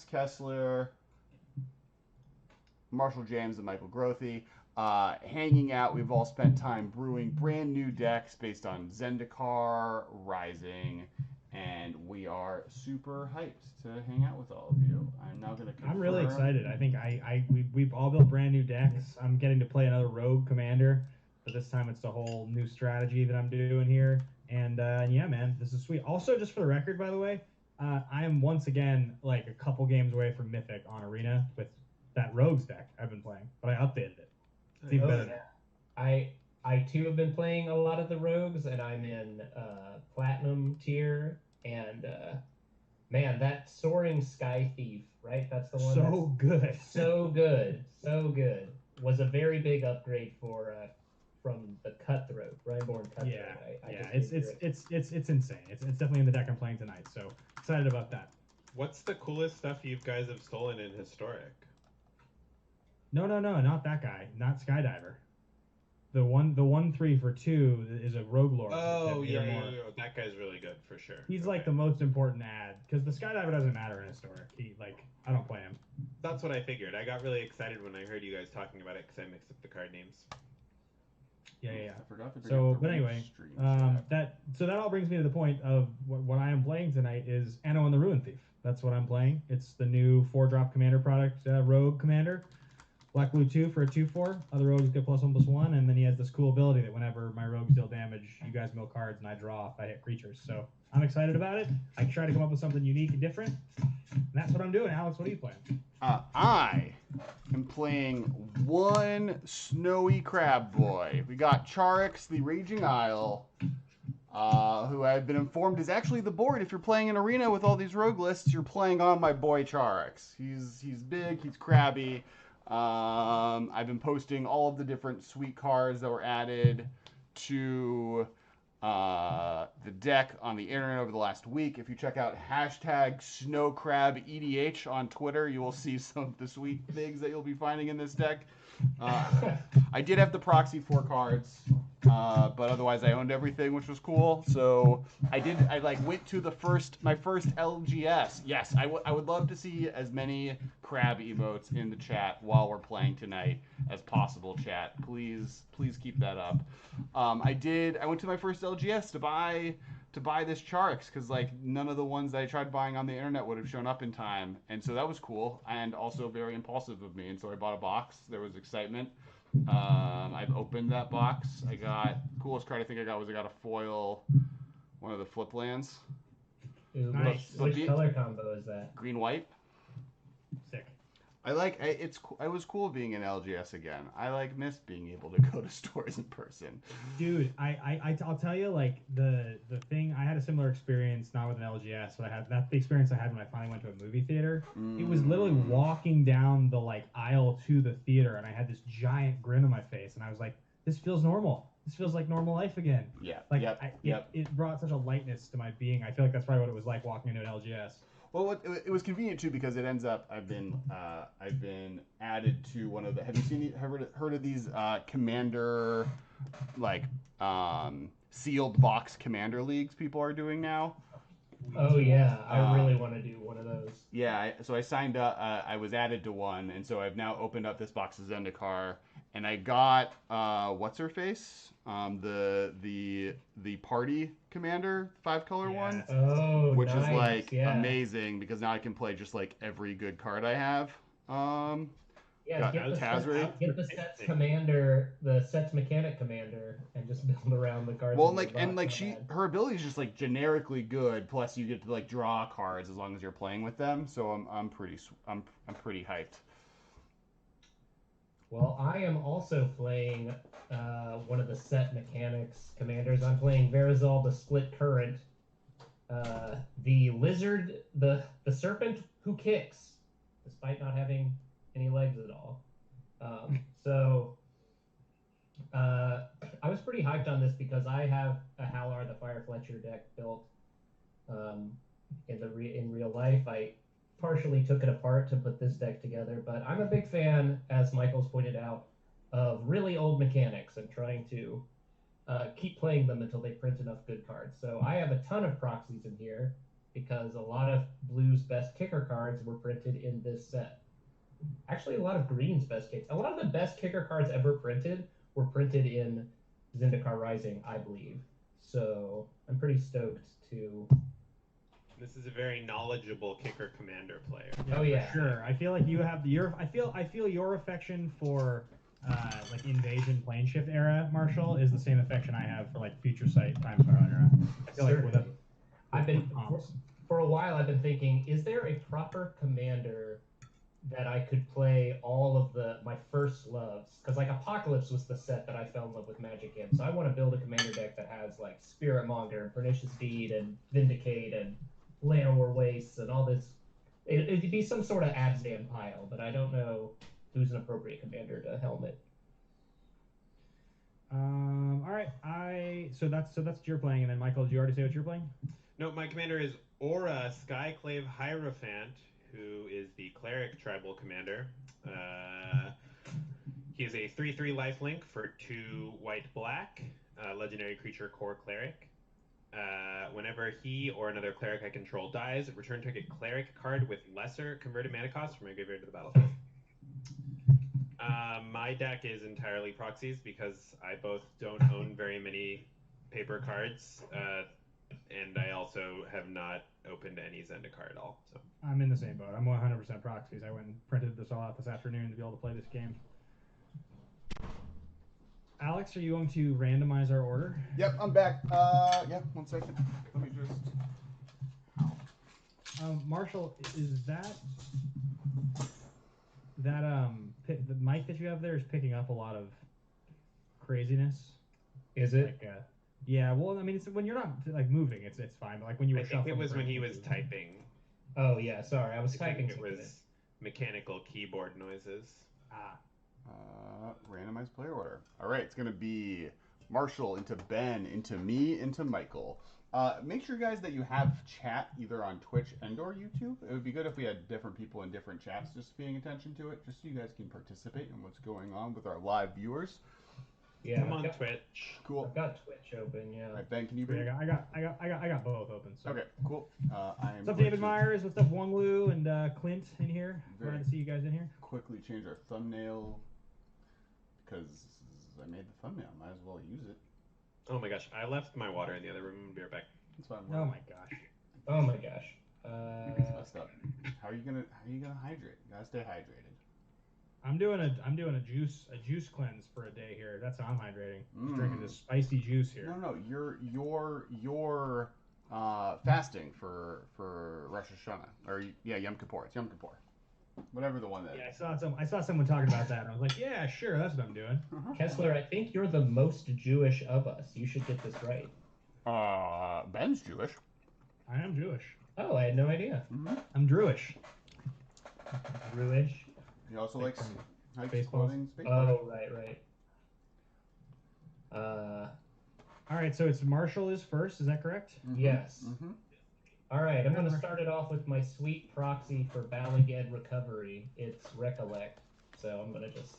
Kessler, Marshal James, and Michael Grothy. Hanging out, we've all spent time brewing brand new decks based on Zendikar, Rising, and we are super hyped to hang out with all of you. I'm now going to I'm really confirm. excited. I think we've all built brand new decks. I'm getting to play another rogue commander, but this time it's the whole new strategy that I'm doing here. And yeah, man, this is sweet. Also, just for the record, by the way, I am once again like a couple games away from Mythic on Arena with that rogues deck I've been playing, but I updated it. It's even Oh better yeah, now. I too have been playing a lot of the rogues, and I'm in platinum tier. And man, that soaring sky thief, right? That's the one that's So good. so good, so good. Was a very big upgrade for from the cutthroat, Rhineborn cutthroat. Yeah, I yeah, just it's think it's you're it's it's it's insane. It's definitely in the deck I'm playing tonight. So excited about that. What's the coolest stuff you guys have stolen in Historic? No, no, no, not that guy. Not Skydiver. The one 3 for 2 is a rogue lord. Oh, yeah, yeah, yeah, that guy's really good for sure. He's Okay. like the most important ad because the Skydiver doesn't matter in Historic. He like I don't play him. That's what I figured. I got really excited when I heard you guys talking about it because I mixed up the card names. Yeah, yeah, yeah. I forgot to bring So, up the but anyway, stream chat. that all brings me to the point of what I am playing tonight is Anowan the Ruin Thief. That's what I'm playing. It's the new 4-drop commander product, rogue commander. Black blue 2 for a 2/4. Other rogues get +1/+1, and then he has this cool ability that whenever my rogues deal damage, you guys mill cards and I draw if I hit creatures. So I'm excited about it. I try to come up with something unique and different. And that's what I'm doing. Alex, what are you playing? I am playing one snowy crab boy. We got Charix, the Raging Isle, who I've been informed is actually the board. If you're playing an arena with all these rogue lists, you're playing on my boy Charix. He's big, he's crabby. I've been posting all of the different sweet cards that were added to the deck on the internet over the last week. If you check out hashtag SnowCrabEDH on Twitter, you will see some of the sweet things that you'll be finding in this deck. I did have the proxy 4 cards, but otherwise I owned everything, which was cool. So I like went to my first LGS. Yes, I would love to see as many crab emotes in the chat while we're playing tonight as possible. Chat, please keep that up. I went to my first LGS to buy this Charix because like none of the ones that I tried buying on the internet would have shown up in time, and so that was cool and also very impulsive of me. And so I bought a box. There was excitement. I've opened that box. I got coolest card I think I got a foil, one of the flip lands. Ooh, Nice. which color combo is that? Green white. Sick. I was cool being in LGS again. I like miss being able to go to stores in person. Dude, I'll tell you, like the thing I had a similar experience, not with an LGS, but that's the experience I had when I finally went to a movie theater. It was literally walking down the like aisle to the theater, and I had this giant grin on my face, and I was like, "This feels normal. This feels like normal life again." Yeah. Like Yep. it brought such a lightness to my being. I feel like that's probably what it was like walking into an LGS. Well, it was convenient too because it ends up I've been added to one of the. Have you heard of these commander like sealed box commander leagues people are doing now? Oh yeah, I really want to do one of those. Yeah, so I signed up. I was added to one, and so I've now opened up this box of Zendikar, and I got what's her face, the party commander 5-color one, Oh, which nice. is like Yeah. amazing because now I can play just like every good card I have. Yeah, Got get the Tazri. sets, get the sets commander, the sets mechanic commander, and just build around the cards. Well, in your box. Not bad. her ability is just like generically good. Plus, you get to like draw cards as long as you're playing with them. So I'm pretty hyped. Well, I am also playing one of the set mechanics commanders. I'm playing Verazol, the Split Current, the lizard, the serpent who kicks, despite not having any legs at all. So I was pretty hyped on this because I have a Halar the Fire Fletcher deck built in real life. I partially took it apart to put this deck together, but I'm a big fan, as Michael's pointed out, of really old mechanics and trying to keep playing them until they print enough good cards. So I have a ton of proxies in here. because a lot of Blue's best kicker cards were printed in this set. Actually, a lot of Green's best kick. A lot of the best kicker cards ever printed were printed in Zendikar Rising, I believe. So I'm pretty stoked to. This is a very knowledgeable kicker commander player. Yeah, Oh, yeah. for sure. I feel like you have your. I feel your affection for like Invasion Planeshift era Marshal is the same affection I have for like Future Sight Time Spiral era. I feel like with I've been for a while. I've been thinking, is there a proper commander that I could play all of my first loves? Because like Apocalypse was the set that I fell in love with Magic in. So I want to build a commander deck that has like Spirit Monger and Pernicious Deed and Vindicate and Llanowar Wastes and all this. It'd be some sort of Abzan pile, but I don't know who's an appropriate commander to helmet. All right. So that's what you're playing, and then Michael, did you already say what you're playing? No, my commander is Orah, Skylcave Hierophant, who is the cleric tribal commander. He is a 3/3 lifelink for 2 white-black, legendary creature core cleric. Whenever he or another cleric I control dies, return target cleric card with lesser converted mana cost from my graveyard to the battlefield. My deck is entirely proxies because I both don't own very many paper cards, and I also have not opened any Zendikar at all. So I'm in the same boat. I'm 100% proxies. I went and printed this all out this afternoon to be able to play this game. Alex, are you going to randomize our order? Yep, I'm back. Yeah, 1 second. Let me just. Marshall, is the mic that you have there is picking up a lot of craziness? Is it? Like, yeah. Well, I mean, it's when you're not like moving, it's fine. But like when you were I think shuffling, it was when he was typing. Oh yeah, sorry, I was typing. It was mechanical keyboard noises. Ah. Randomized player order. All right, it's going to be Marshall into Ben, into me, into Michael. Make sure, guys, that you have chat either on Twitch and or YouTube. It would be good if we had different people in different chats just paying attention to it, just so you guys can participate in what's going on with our live viewers. Yeah, I'm on Twitch. Cool. I've got Twitch open. Yeah. All right, Ben, can you be? I got both open. So. Okay, cool. What's up, David Myers? What's up, Wonglu and Clint in here? Glad to see you guys in here. Quickly change our thumbnail because I made the thumbnail. Might as well use it. Oh my gosh, I left my water in the other room. I'm gonna be right back. That's fine. Oh my gosh. Oh my gosh. It's messed up. How are you gonna hydrate? You gotta stay hydrated. I'm doing a juice cleanse for a day here. That's how I'm hydrating. Just drinking this spicy juice here. No, you're fasting for Rosh Hashanah or Yom Kippur. It's Yom Kippur. Whatever the one that. Yeah, I saw someone talking about that, and I was like, yeah, sure, that's what I'm doing. Kessler, I think you're the most Jewish of us. You should get this right. Ben's Jewish. I am Jewish. Oh, I had no idea. Mm-hmm. I'm Druish. Druish. He also likes Spaceballs. clothing. Oh, right. All right, so it's Marshall is first. Is that correct? Mm-hmm. Yes. Mm-hmm. All right, I'm going to start it off with my sweet proxy for Balaged Recovery. It's Recollect. So I'm going to just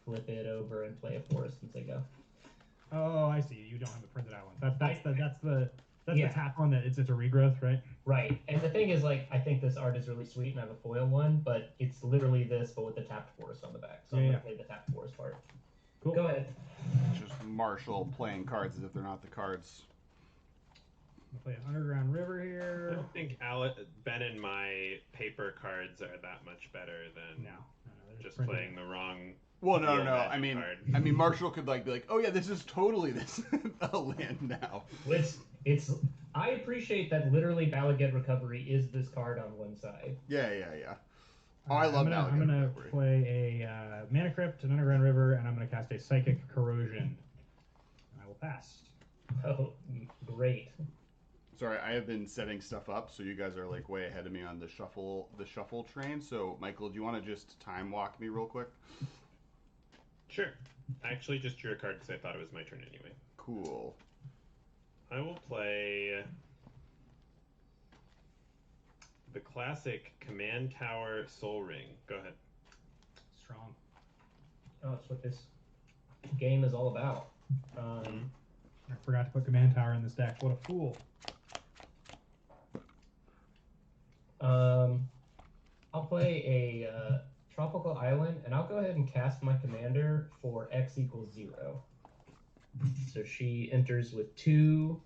flip it over and play a forest since I go. Oh, I see. You don't have the printed out one. That's the Yeah. tap one that it's a regrowth, right? Right. And the thing is, like, I think this art is really sweet, and I have a foil one, but it's literally this, but with the tapped forest on the back. So I'm going to play the tapped forest part. Cool. Go ahead. Just Marshall playing cards as if they're not the cards. I'll play an Underground River I here. don't think Ben and my paper cards are that much better than No, they're just printed. playing the wrong. Well, no. Magic I mean, card. Marshall could be like, oh yeah, this is totally this a land now. I appreciate that literally Balaged Recovery is this card on one side. Yeah. Oh, I love that. I'm gonna play a Mana Crypt, an Underground River, and I'm gonna cast a Psychic Corrosion. And I will pass. Oh, great. Sorry, I have been setting stuff up, so you guys are like way ahead of me on the shuffle train. So, Michael, do you want to just time walk me real quick? Sure. I actually just drew a card because I thought it was my turn anyway. Cool. I will play the classic Command Tower Soul Ring. Go ahead. Strong. Oh, that's what this game is all about. I forgot to put Command Tower in this deck. What a fool. I'll play a tropical island, and I'll go ahead and cast my commander for X equals 0. So she enters with 2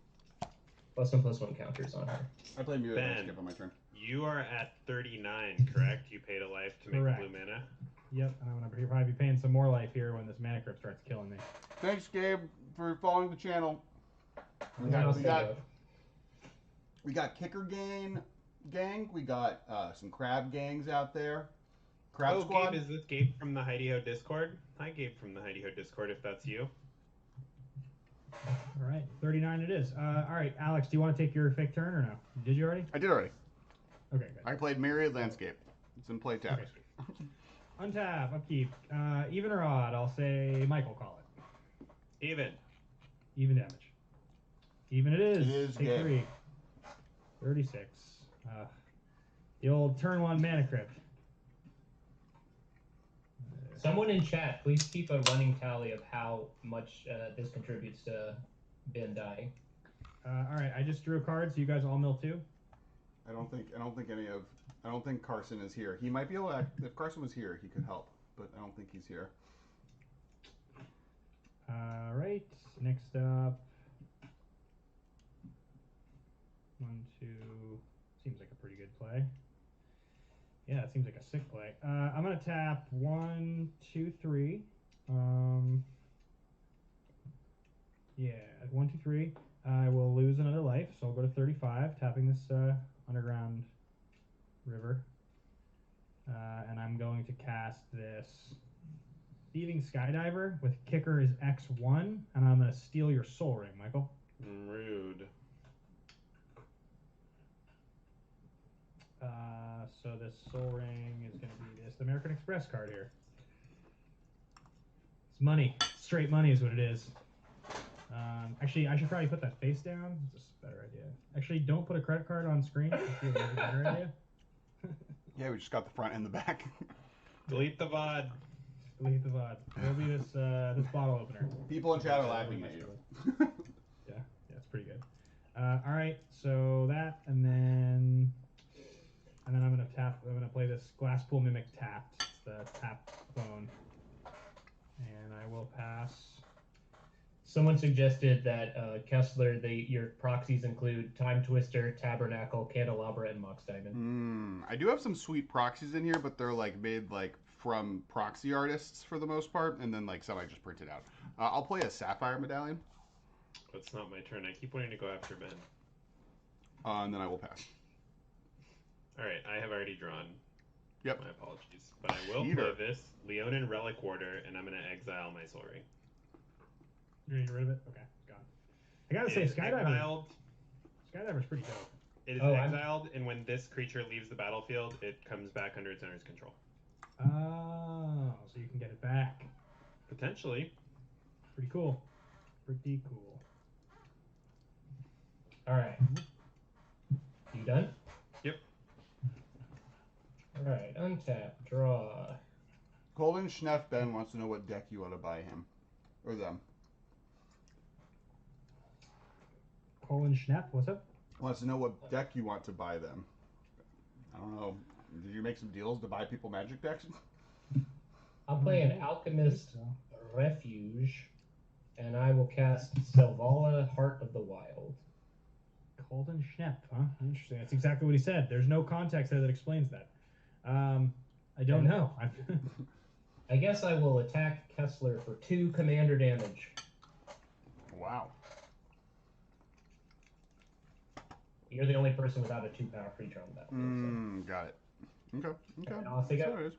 +1/+1 counters on her. I played Mule Ben. Landscape on my turn. You are at 39, correct? You paid a life to make Correct. blue mana. Yep, and I'm gonna probably be paying some more life here when this mana crypt starts killing me. Thanks, Gabe, for following the channel. We I'll got, say we got Kicker Gang. We got some Crab Gangs out there. Crab Squad. Gabe, is this Gabe from the Heidi Ho Discord? Hi, Gabe from the Heidi Ho Discord, if that's you. All right, 39 it is. All right, Alex, do you want to take your fake turn or no? Did you already? I did already. Okay, good. I played Myriad Landscape. It's in play tab. Okay, sweet. Untap, upkeep. Even or odd? I'll say Michael call it. Even. Even damage. Even it is. It is Take Gabe. 3. 36. The old turn 1 mana crypt. Someone in chat, please keep a running tally of how much this contributes to Ben dying. All right, I just drew a card, so you guys all mill too. I don't think Carson is here. He might be able to if Carson was here, he could help, but I don't think he's here. All right, next up. 1, 2. Seems like a pretty good play. Yeah, it seems like a sick play. I'm gonna tap 1, 2, 3. Yeah, 1, 2, 3. I will lose another life, so I'll go to 35, tapping this underground river. And I'm going to cast this Thieving Skydiver with kicker is X1, and I'm going to steal your soul ring, Michael. Rude. So this soul ring is going to be this American Express card here. It's money. Straight money is what it is. Actually, I should probably put that face down. It's just a better idea. Actually, don't put a credit card on screen. It's a better idea. Yeah, we just got the front and the back. Delete the VOD. Delete the VOD. It'll be this this bottle opener. People in chat are laughing at you. Yeah, it's pretty good. All right, so that, and then I'm gonna tap. I'm gonna play this Glasspool Mimic tapped. It's the tap bone, and I will pass. Someone suggested that Kessler, your proxies include Time Twister, Tabernacle, Candelabra, and Mox Diamond. I do have some sweet proxies in here, but they're like made like from proxy artists for the most part, and then like some I just printed out. I'll play a Sapphire Medallion. It's not my turn. I keep wanting to go after Ben. And then I will pass. All right, I have already drawn. Yep. My apologies, but I will play this Leonin Relic Warder, and I'm going to exile my Soul Ring. You're gonna get rid of it? Okay, it's gone. I gotta say, Skydiver's pretty dope. It is exiled, and when this creature leaves the battlefield, it comes back under its owner's control. Oh, so you can get it back. Potentially. Pretty cool. Pretty cool. All right. You done? Yep. All right. Untap. Draw. Golden Schneff Ben wants to know what deck you want to buy him or them. Colin Schnepp, what's up? Wants to know what deck you want to buy them. I don't know. Did you make some deals to buy people Magic decks? I'll play an Alchemist Refuge, and I will cast Selvala, Heart of the Wild. Colton Schnepp, huh? Interesting. That's exactly what he said. There's no context there that explains that. I don't know. I guess I will attack Kessler for 2 commander damage. Wow. You're the only person without a 2-power creature on that. Got it. Okay. And off they go.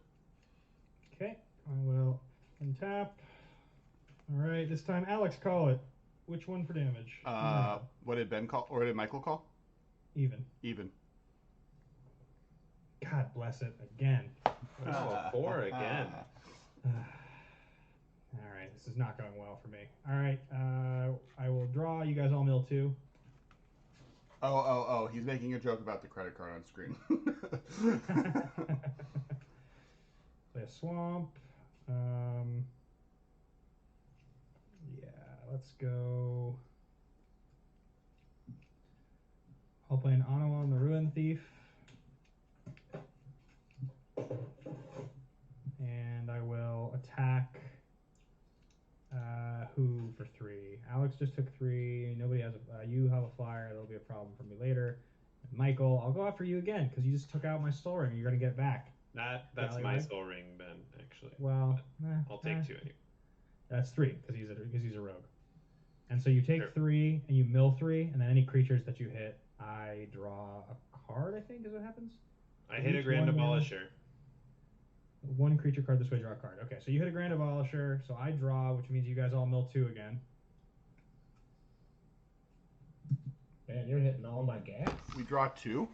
Okay, I will untap. All right, this time Alex, call it. Which one for damage? What did Ben call, or did Michael call? Even. Even. God bless it again. Oh, a 4 again. All right, this is not going well for me. All right, I will draw. You guys all mill too. Oh, he's making a joke about the credit card on screen. Play a swamp. Yeah, let's go. I'll play an Anowan the Ruin Thief. Alex just took 3. Nobody has you have a flyer. That'll be a problem for me later. And Michael, I'll go after you again because you just took out my Soul Ring. You're gonna get back. That's my Soul Ring, Ben. Actually. Well, I'll take 2 anyway. That's 3 because he's a rogue. And so you take 3 and you mill 3, and then any creatures that you hit, I draw a card. I think is what happens. I hit a Grand Abolisher. 1 creature card this way, draw a card. Okay, so you hit a Grand Abolisher, so I draw, which means you guys all mill 2 again. Man, you're hitting all my gas. We draw 2.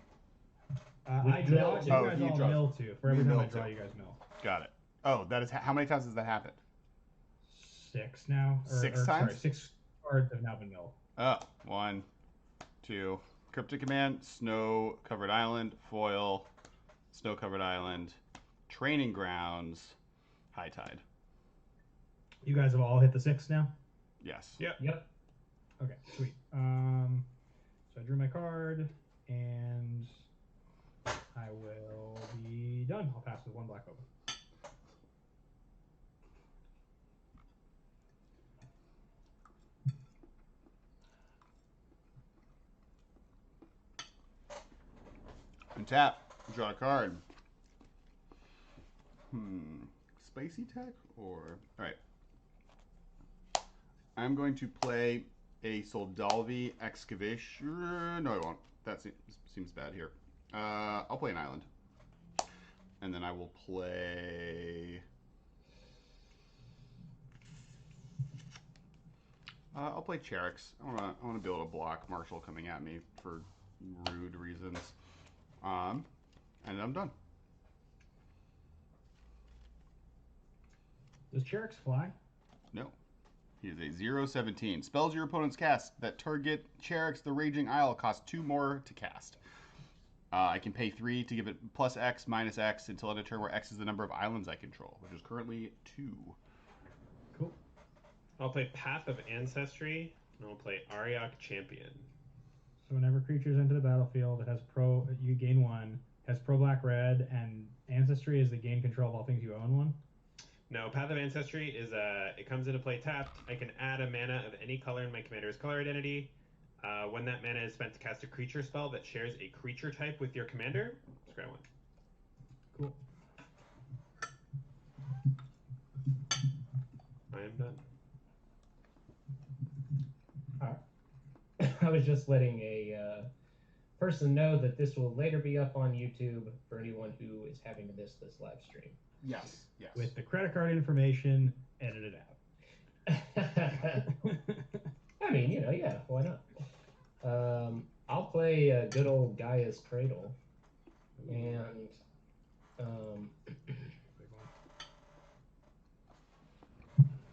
I draw. You guys all mill 2. For every time I draw, you guys mill. Got it. Oh, that is how many times has that happened? 6 now. 6 times. Sorry, 6 cards have now been milled. Oh, 1, 2. Cryptic Command, Snow Covered Island, Foil, Snow Covered Island, Training Grounds, High Tide. You guys have all hit the 6 now? Yes. Yep. Okay, sweet. So I drew my card, and I will be done. I'll pass with 1 black over. Untap. Draw a card. Spicy tech or... Alright. I'm going to play a Soldalvi Excavation. No, I won't. That seems bad here. I'll play an island. And then I will play... I'll play Charix. I want to be able to block Marshal coming at me for rude reasons. And I'm done. Does Charix fly? No. He is a 0/17. Spells your opponent's cast that target Charix the Raging Isle cost 2 more to cast. I can pay 3 to give it plus X, minus X until at a turn where X is the number of islands I control, which is currently 2. Cool. I'll play Path of Ancestry, and I'll play Ariok Champion. So whenever creatures enter the battlefield, it has you gain 1, has pro black red, and Ancestry is the gain control of all things you own 1. No, Path of Ancestry is it comes into play tapped. I can add a mana of any color in my commander's color identity. When that mana is spent to cast a creature spell that shares a creature type with your commander, scry 1. Cool. I am done. I was just letting a person know that this will later be up on YouTube for anyone who is having to miss this live stream. Yes. With the credit card information edited out. I mean, yeah, why not? I'll play a good old Gaia's Cradle, and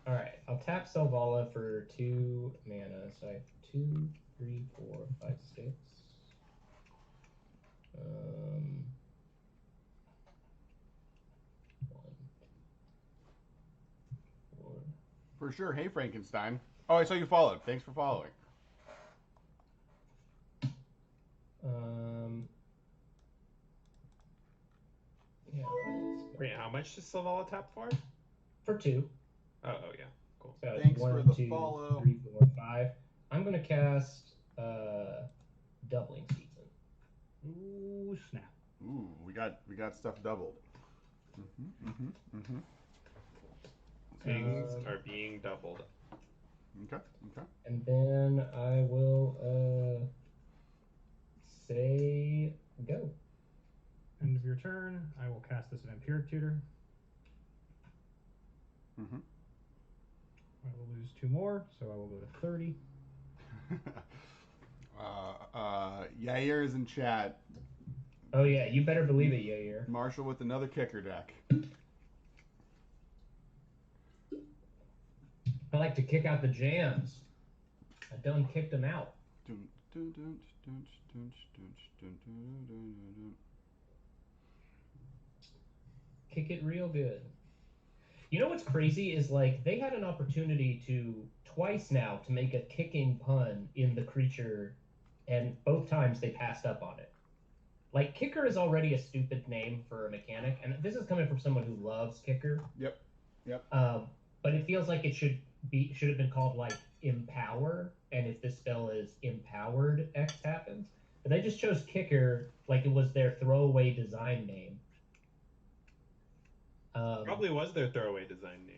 all right, I'll tap Selvala for 2 mana. So I have 2, 3, 4, 5, 6. 1, 4. For sure. Hey, Frankenstein. Oh, I saw you followed. Thanks for following. Yeah. Wait, how much does Selvala tap for? For 2. Oh, yeah. Cool. So Thanks 1, for the 2, follow. 3, 4, 5. I'm gonna cast Doubling Season. Ooh, snap. Ooh, we got stuff doubled. Things are being doubled. Okay. And then I will say go. End of your turn. I will cast this Vampiric Tutor. I will lose 2 more, so I will go to 30. Yair is in chat. Oh yeah, you better believe it, Yair. Marshal with another kicker deck. I like to kick out the jams. I done kicked them out. Kick it real good. You know what's crazy is like they had an opportunity to twice now to make a kicking pun in the creature, and both times they passed up on it. Like kicker is already a stupid name for a mechanic, and this is coming from someone who loves kicker. Yep. But it feels like it should should have been called like Empower, and if this spell is empowered, X happens. But they just chose Kicker like it was their throwaway design name. Probably was their throwaway design name.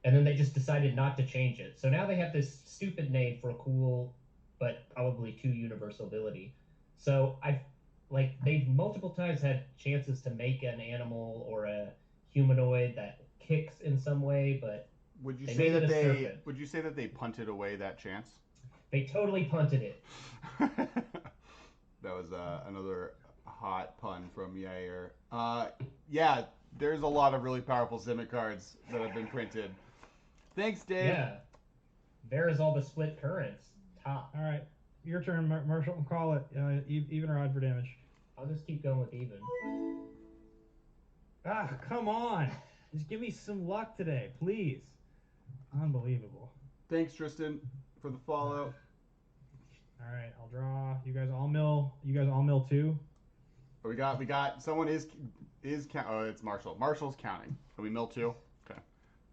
And then they just decided not to change it. So now they have this stupid name for a cool, but probably too universal ability. So they've multiple times had chances to make an animal or a humanoid that kicks in some way, but Would you They say made it that a they serpent. would you say that they punted away that chance? they totally punted it. That was another hot pun from Yair. Yeah, there's a lot of really powerful Simic cards that have been printed. Thanks, Dave. Yeah. Verazol the split currents. Top. All right, your turn, Marshal. Call it even or odd for damage. I'll just keep going with even. Ah, come on! Just give me some luck today, please. Unbelievable. Thanks, Tristan, for the follow. All right, I'll draw. You guys all mill. You guys all mill too. We got someone is oh, it's Marshall. Marshall's counting. Are we mill too? Okay.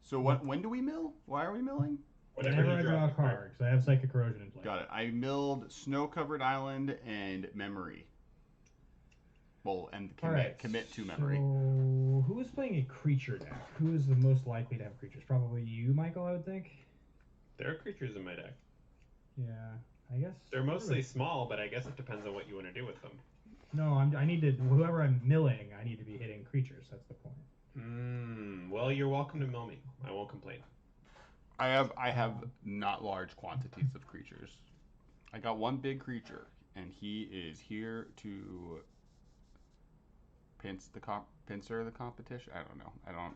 So when do we mill? Why are we milling? Whenever I draw a card, because I have Psychic Corrosion in play. Got it. I milled Snow-Covered Island and Memory. Well, and commit to Memory. So, who is playing a creature deck? Who is the most likely to have creatures? Probably you, Michael, I would think. There are creatures in my deck. Yeah, I guess. They're mostly small, but I guess it depends on what you want to do with them. No, I need to. Whoever I'm milling, I need to be hitting creatures. That's the point. Well, you're welcome to mill me. I won't complain. I have not large quantities of creatures. I got one big creature, and he is here to pincer the competition. I don't know.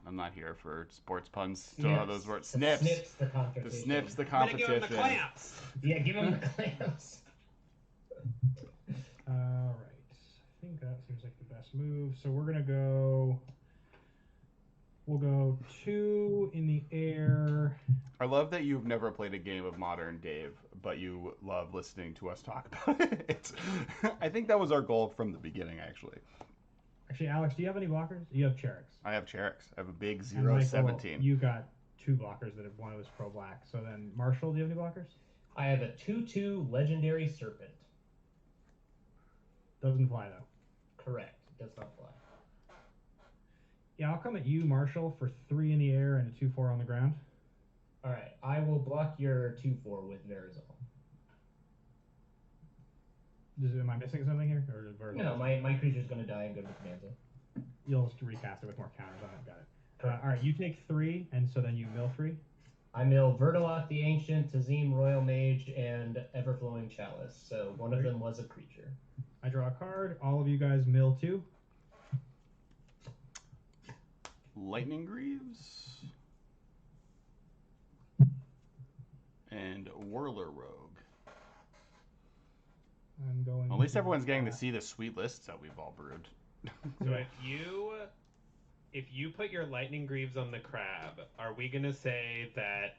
I'm not here for sports puns. Don't know how those words. Snips. Snips the competition. The snips the I'm gonna give him competition. the clamps. Yeah, give him the clamps. All right. I think that seems like the best move. So we're gonna go. We'll go 2 in the air. I love that you've never played a game of Modern, Dave, but you love listening to us talk about it. I think that was our goal from the beginning, actually. Actually, Alex, do you have any blockers? You have Charix. I have Charix. I have a big And Michael, 0-17. You got 2 blockers that one was pro black. So then, Marshall, do you have any blockers? I have a 2/2 legendary serpent. Doesn't fly though. Correct. It does not fly. Yeah, I'll come at you, Marshall, for 3 in the air and a 2/4 on the ground. All right, I will block your 2/4 with Verazol. Am I missing something here? Or No, my creature's going to die and go to Command. You'll just recast it with more counters on it. Got it. All right, you take 3, and so then you mill 3. I mill Verdaloth the Ancient, Tazim Royal Mage, and Everflowing Chalice. So one of them was a creature. I draw a card. All of you guys mill 2. Lightning Greaves. And Whirler Rogue. I'm going. At least everyone's getting to see the sweet lists that we've all brewed. So if you put your lightning greaves on the crab, are we gonna say that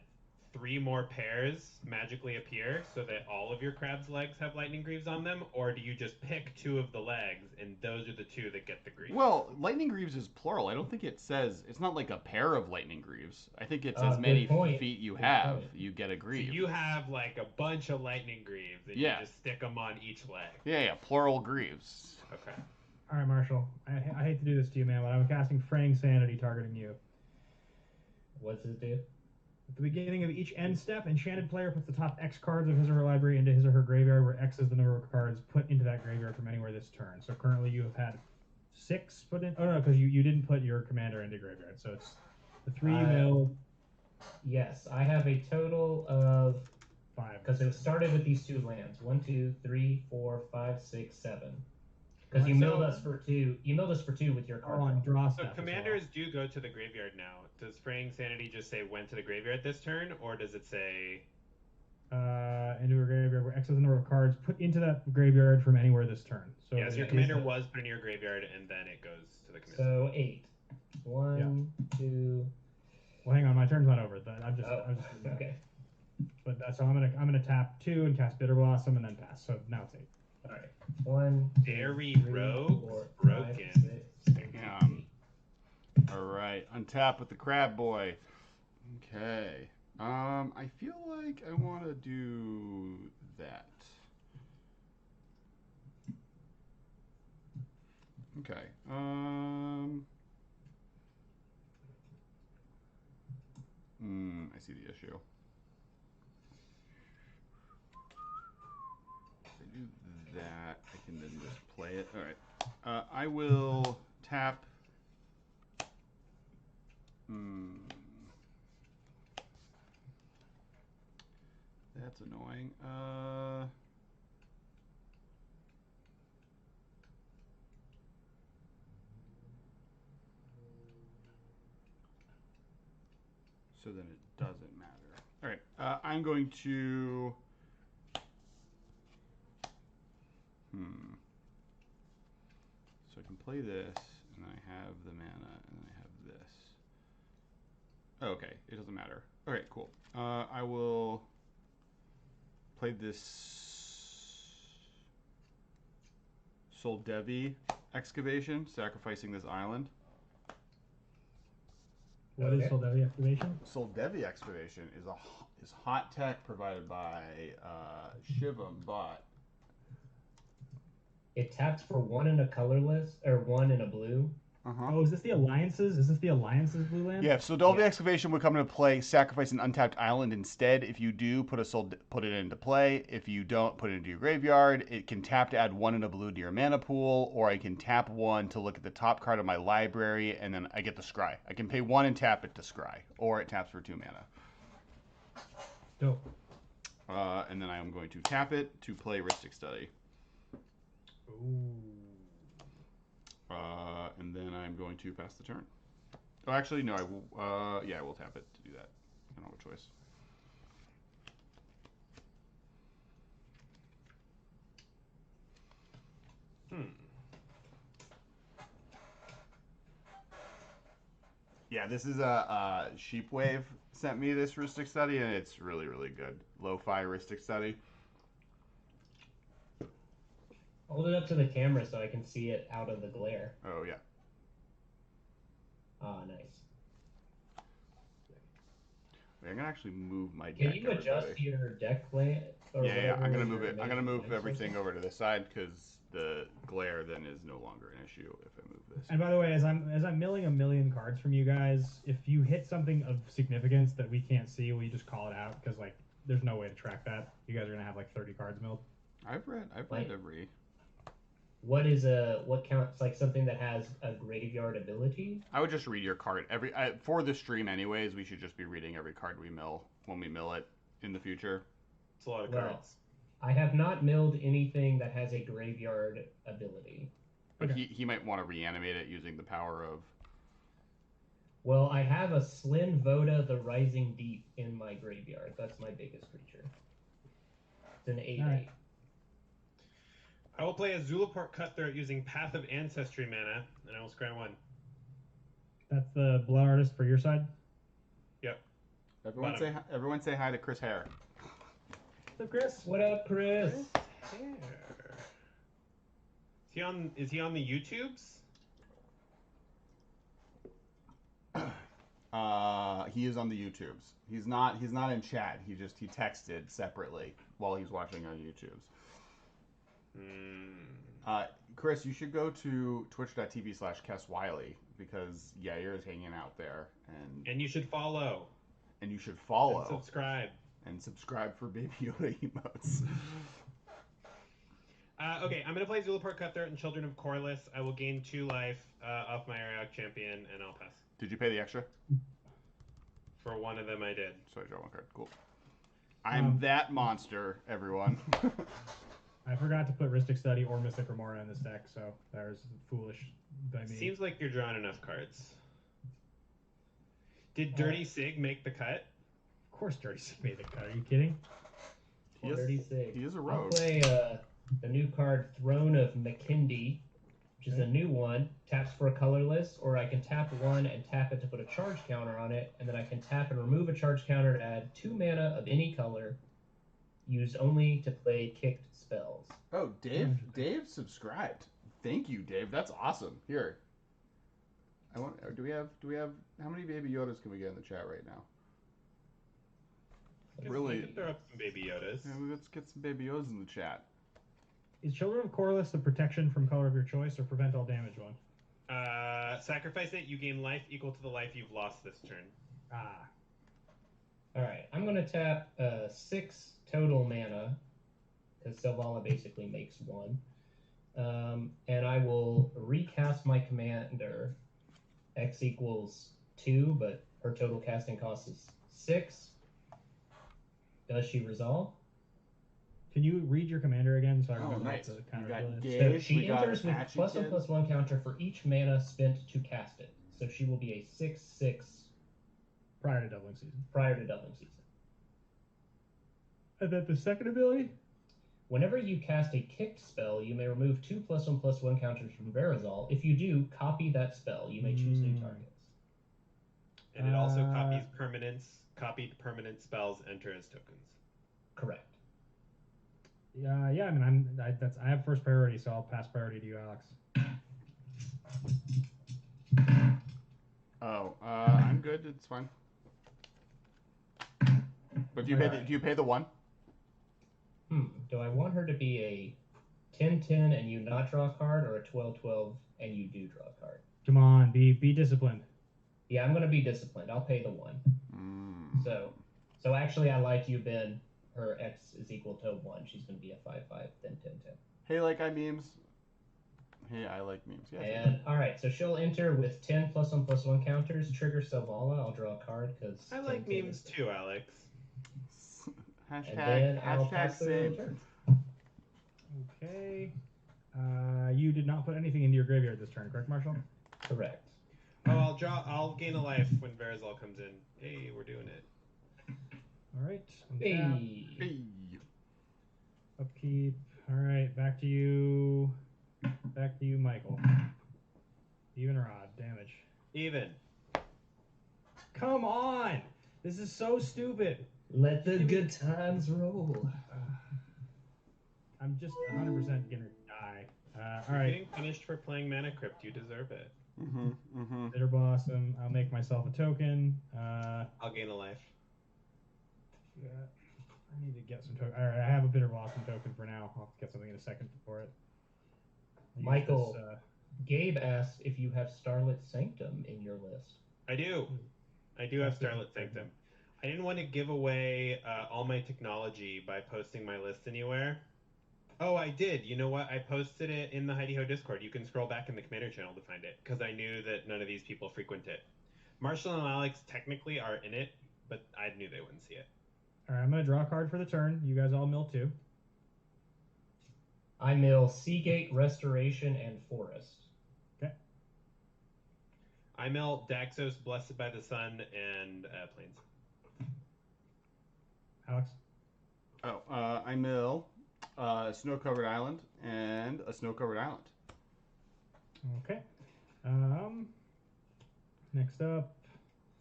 3 more pairs magically appear so that all of your crab's legs have lightning greaves on them, or do you just pick 2 of the legs and those are the 2 that get the greaves? Well, Lightning Greaves is plural. I don't think it says, it's not like a pair of Lightning Greaves. I think it's as Good many point. feet you Good have, point. you get a So Greave. you have like a bunch of lightning greaves and Yeah. you just stick them on each leg. Yeah, plural Greaves. Okay. All right, Marshall. I hate to do this to you, man, but I'm casting Fraying Sanity targeting you. What's this do? At the beginning of each end step, enchanted player puts the top X cards of his or her library into his or her graveyard, where X is the number of cards put into that graveyard from anywhere this turn. So currently you have had 6 put in. Oh no, because you didn't put your commander into graveyard. So it's the 3 you milled. Yes, I have a total of 5. because it started with these 2 lands. 1, 2, 3, 4, 5, 6, 7. Because you So- milled us for 2. You milled us for 2 with your card. Oh, and draw. draw So step. commanders do go to the graveyard now. Does Fraying Sanity just say went to the graveyard this turn, or does it say Into a graveyard where X is the number of cards put into that graveyard from anywhere this turn. So yes, your it commander is- was put in your graveyard and then it goes to the commander? So 8. 1, 2. Well, hang on, my turn's not over. I'm just Okay. But so I'm gonna tap 2 and cast Bitter Blossom and then pass. So now it's 8. All right. 1, 2, Dairy 3, Rogues 4, 5, broken. 6, 7, Damn. 8. All right, untap with the Crab Boy. Okay. I feel like I want to do that. Okay. I see the issue. If I do that, I can then just play it. All right. I will tap. That's annoying. So then it doesn't matter. All right. I'm going to. So I can play this, and I have the mana, and I have this. Oh, okay, it doesn't matter. All right, cool. I will play this Soldevi excavation, sacrificing this island. What is Soldevi excavation? Soldevi excavation is hot tech provided by Shivam Bot. It taps for 1 in a colorless, or 1 in a blue. Oh, is this the Alliances? Is this the Alliances blue land? Yeah, so Soldevi excavation would come into play, sacrifice an untapped island instead. If you do, put it into play. If you don't, put it into your graveyard. It can tap to add 1 in a blue to your mana pool, or I can tap 1 to look at the top card of my library, and then I get the scry. I can pay 1 and tap it to scry, or it taps for 2 mana. Dope. And then I am going to tap it to play Ristic Study. Ooh. And then I'm going to pass the turn. Oh, actually, no, I will. Yeah, I will tap it to do that. I don't have a choice. Yeah, this is a Sheepwave sent me this Ristic Study, and it's really, really good. Lo-fi Ristic Study. Hold it up to the camera so I can see it out of the glare. Oh, yeah. Ah, nice. Wait, I'm gonna actually move my deck. Can you adjust your deck plan? Yeah, I'm gonna move it. I'm gonna move everything over to this side because the glare then is no longer an issue if I move this. And by the way, as I'm milling a million cards from you guys, if you hit something of significance that we can't see, will you just call it out? Because like, there's no way to track that. You guys are gonna have like 30 cards milled. I've read every. What counts like something that has a graveyard ability? I would just read your card for the stream anyways. We should just be reading every card we mill when we mill it in the future. It's a lot of cards. I have not milled anything that has a graveyard ability. But he might want to reanimate it using the power of. Well, I have a Slyn Voda the Rising Deep in my graveyard. That's my biggest creature. It's an 8/8. Right. I will play a Zulaport Cutthroat using Path of Ancestry mana, and I will scry 1. That's the Blood Artist for your side? Yep. Everyone say hi to Chris Hare. What's up, Chris? What up, Chris? Is he on the YouTubes? He is on the YouTubes. He's not in chat. He texted separately while he's watching on YouTubes. Chris, you should go to twitch.tv/KessWiley because Yair is hanging out there, and you should follow. And you should follow. And subscribe. And subscribe for Baby Yoda emotes. Okay, I'm gonna play Zulaport Cutthroat and Children of Corliss. I will gain 2 life off my Ariok champion, and I'll pass. Did you pay the extra? For one of them, I did. So I draw 1 card. Cool. I'm that monster, everyone. I forgot to put Ristic Study or Mystic Remora in this deck, so there's foolish by me. Seems like you're drawing enough cards. Did Dirty Sig make the cut? Of course Dirty Sig made the cut. Are you kidding? Dirty Sig. He is a rogue. I'll play the new card Throne of McKindy, which is a new one. Taps for a colorless, or I can tap 1 and tap it to put a charge counter on it, and then I can tap and remove a charge counter to add 2 mana of any color, used only to play kicked spells. Oh, Dave subscribed. Thank you, Dave. That's awesome. Here. Do we have how many Baby Yodas can we get in the chat right now? Really? We can throw up some baby Yodas. Yeah, let's get some baby Yodas in the chat. Is Children of Corliss the protection from color of your choice or prevent all damage one? Sacrifice it, you gain life equal to the life you've lost this turn. Ah. Alright, I'm going to tap 6 total mana, because Selvala basically makes 1. And I will recast my commander. X equals 2, but her total casting cost is 6. Does she resolve? Can you read your commander again so I remember nice. what the counter We got is? Gage, So she we got enters with Apache +1 Kid. +1 counter for each mana spent to cast it. So she will be a 6/6 Prior to doubling season. prior to doubling season. And then the second ability? Whenever you cast a kicked spell, you may remove 2 +1/+1 counters from Verazol. If you do, copy that spell. You may choose new targets. And it also copies permanents. Copied permanent spells enter as tokens. Correct. Yeah, I mean, I have first priority, so I'll pass priority to you, Alex. Oh, I'm good. It's fine. But do you pay the 1? Do I want her to be a 10/10 and you not draw a card, or a 12/12 and you do draw a card? Come on, be disciplined. Yeah, I'm going to be disciplined. I'll pay the 1. So actually, I like you, Ben. Her X is equal to 1. She's going to be a 5/5, then 10/10. Hey, like I memes. Hey, I like memes. Yeah. And all right, so she'll enter with 10 +1/+1 counters. Trigger Selvala. I'll draw a card because I like memes too, Alex. And then I'll Hashtag pass the same. turn. Okay. You did not put anything into your graveyard this turn, correct, Marshal? Correct. Oh, I'll gain a life when Verazol comes in. Hey, we're doing it. All right. Hey. Upkeep. All right. Back to you. Michael. Even or odd damage. Even. Come on. This is so stupid. Let the good times roll. I'm just 100% gonna die. All You're right. getting punished for playing Mana Crypt. You deserve it. Bitter Blossom. I'll make myself a token. I'll gain a life. Yeah, I need to get some token. All right, I have a Bitter Blossom token for now. I'll get something in a second for it. Michael, Gabe asked if you have Starlit Sanctum in your list. I do. I do have Starlit Sanctum. I didn't want to give away all my technology by posting my list anywhere. Oh, I did. You know what? I posted it in the Heidi Ho Discord. You can scroll back in the Commander channel to find it, because I knew that none of these people frequent it. Marshall and Alex technically are in it, but I knew they wouldn't see it. All right, I'm going to draw a card for the turn. You guys all mill 2. I mill Seagate, Restoration, and Forest. Okay. I mill Daxos, Blessed by the Sun, and Plains. Alex? Oh, I mill Snow-Covered Island and a Snow-Covered Island. Okay. Next up.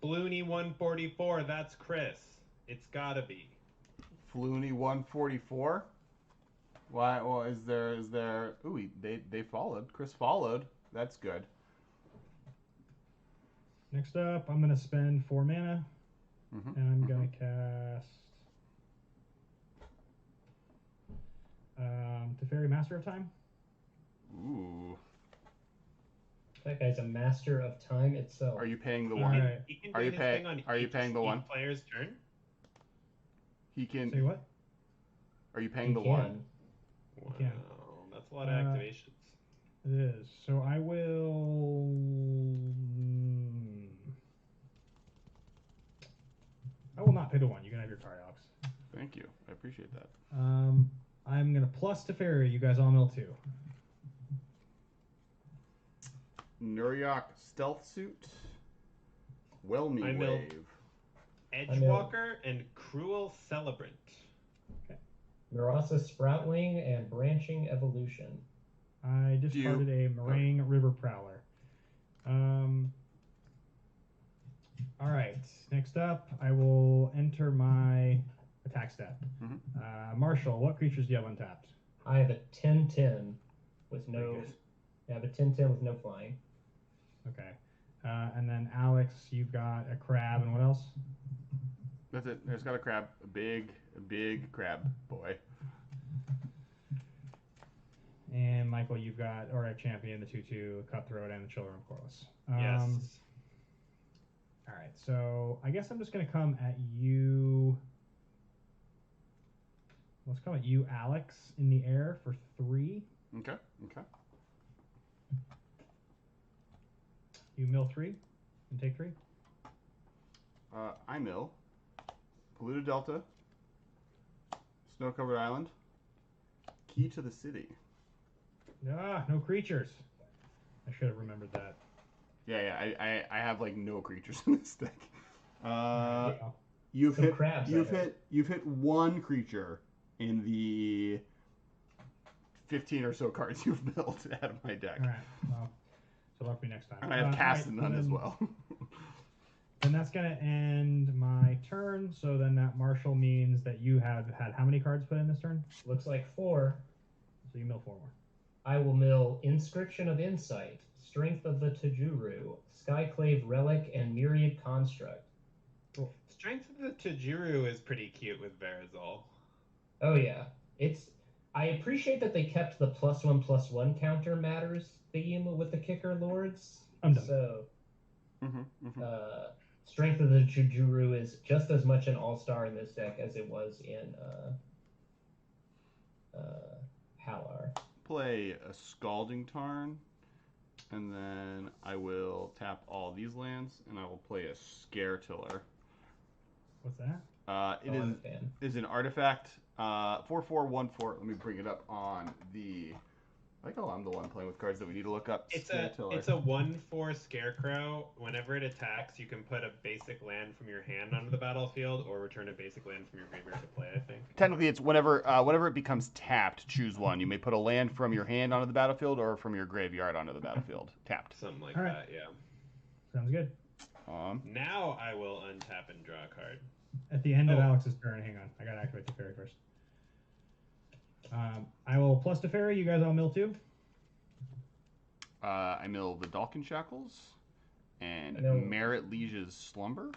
Flooney 144, that's Chris. It's gotta be. Flooney 144. Why? Well, is there? Ooh, they followed. Chris followed. That's good. Next up, I'm going to spend 4 mana. And I'm going to cast Teferi, Master of Time. Ooh. That guy's a master of time itself. Are you paying the All 1? right. He can Are do you his paying? thing on Are you each paying the 1? player's turn? He can. Say what? Are you paying the He 1? can. Wow, can. that's a lot of activations. It is. So I will. I will not pay the 1. You can have your card, Alex. Thank you. I appreciate that. I'm gonna plus Teferi. You guys all mill 2. Nuriok Stealth Suit. Whelmy I mill Wave. Edgewalker and Cruel Celebrant. Mirasa Sproutwing and Branching Evolution. I discarded a Meringue River Prowler. All right. Next up, I will enter my attack step. Marshall, what creatures do you have untapped? I have a 10/10 with no. I have a 10/10 with no flying. Okay. And then Alex, you've got a crab and what else? That's it. I just got a crab. A big crab boy. And Michael, you've got Orah Champion, the 2/2, Cutthroat, and the Children of Corliss. Yes. All right, so I guess I'm just going to come at you. Let's come at you, Alex, in the air for 3. Okay. You mill 3 and take 3. I mill. Polluted Delta. Snow-covered island. Key to the city. Ah, no creatures. I should have remembered that. Yeah. I have like no creatures in this deck. Yeah. You've Some hit. crabs, You've hit 1 creature in the 15 or so cards you've built out of my deck. All right. Well, so luck me next time. And I have cast all right, none as well. And that's going to end my turn. So then that Marshal means that you have had how many cards put in this turn? Looks like 4. So you mill 4 more. I will mill Inscription of Insight, Strength of the Tajuru, Skyclave Relic, and Myriad Construct. Strength of the Tajuru is pretty cute with Verazol. Oh yeah, I appreciate that they kept the +1/+1 counter matters theme with the Kicker Lords. I'm done. So, Strength of the Tajuru is just as much an all-star in this deck as it was in Halar. Play a Scalding Tarn, and then I will tap all these lands, and I will play a Scare Tiller. What's that? I'm a fan. Is an artifact. 4/4/1/4. Let me bring it up on the. I like how I'm the one playing with cards that we need to look up. It's Scare Tiller. a 1/4 Scarecrow. Whenever it attacks, you can put a basic land from your hand onto the battlefield, or return a basic land from your graveyard to play. I think. Technically, it's whenever it becomes tapped, choose one. You may put a land from your hand onto the battlefield or from your graveyard onto the battlefield. Tapped. Something like All right. that. Yeah. Sounds good. Now I will untap and draw a card. At the end of Alex's turn, hang on. I got to activate the fairy first. I will plus the fairy. You guys all mill 2. I mill the Dalkin Shackles and No. Merit Liege's Slumber.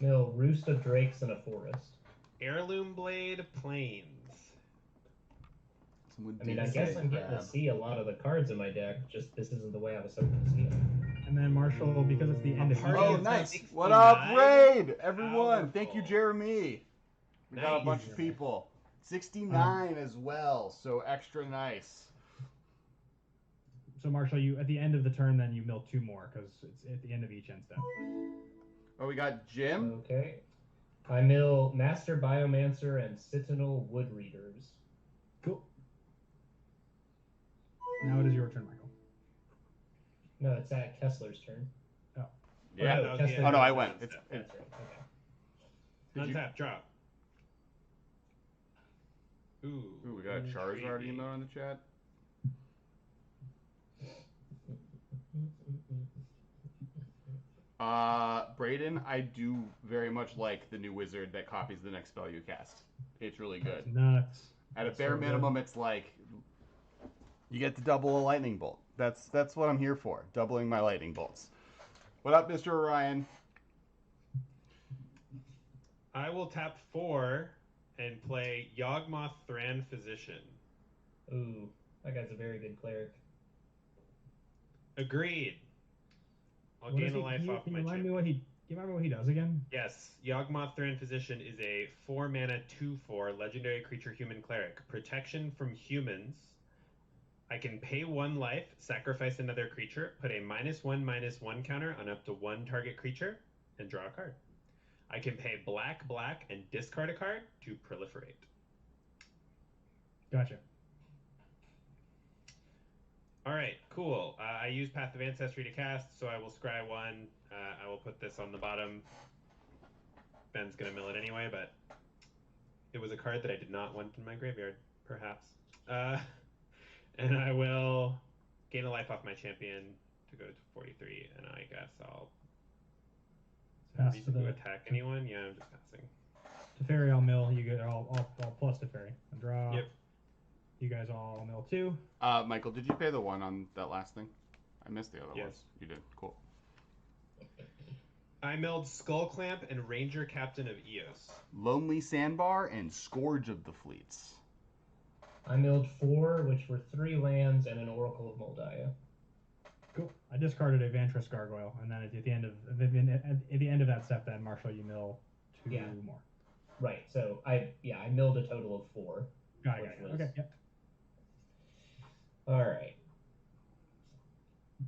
Mill Roost of Drakes in a Forest. Heirloom Blade Plains. I mean, I guess I'm getting to see a lot of the cards in my deck, just this isn't the way I was hoping to see them. And then Marshal, because it's the end of party Oh, each. of nice. 69. What up, Raid? Everyone. Thank you, Powerful. Jeremy. We got a Nice. bunch of people. 69 as well, so extra nice. So Marshal, you at the end of the turn, then you mill 2 more because it's at the end of each end step. Oh, we got Jim. Okay. I mill Master Biomancer and Citadel Wood Readers. Cool. Now it is your turn, Michael. No, it's at Kessler's turn. Yeah. no, Kessler- Oh, no, I went. That's right. Okay. Did you- Untap, drop. Ooh, we got Charizard intriguing. email in the chat. Brayden, I do very much like the new wizard that copies the next spell you cast. It's really good. That's nuts. At a That's bare so good. minimum, it's like you get to double a lightning bolt. That's what I'm here for, doubling my lightning bolts. What up, Mr. Orion? I will tap 4 and play Yawgmoth Thran Physician. Ooh, that guy's a very good cleric. Agreed. I'll What gain is a he- life can you, off can my you remind chip. me what he? Do you remember what he does again? Yes, Yawgmoth Thran Physician is a 4 mana 2/4 legendary creature human cleric. Protection from humans. I can pay 1 life, sacrifice another creature, put a -1/-1 counter on up to 1 target creature, and draw a card. I can pay black, and discard a card to proliferate. Gotcha. All right, cool. I use Path of Ancestry to cast, so I will scry 1. I will put this on the bottom. Ben's going to mill it anyway, but it was a card that I did not want in my graveyard, perhaps. And I will gain a life off my champion to go to 43, and I guess I'll Pass reason to to the attack anyone. Yeah, I'm just passing. Teferi. I'll mill. You get all plus Teferi. I draw. Yep. You guys all mill 2. Michael, did you pay the 1 on that last thing? I missed the other Yes. ones. You did. Cool. I milled Skull Clamp and Ranger Captain of Eos. Lonely Sandbar and Scourge of the Fleets. I milled 4, which were 3 lands and an Oracle of Moldiah. Cool. I discarded a Vantress Gargoyle, and then at the end of that step, then Marshal, you mill 2 Yeah. more. Right. So I milled a total of 4. Got it. Okay. Yep. All right.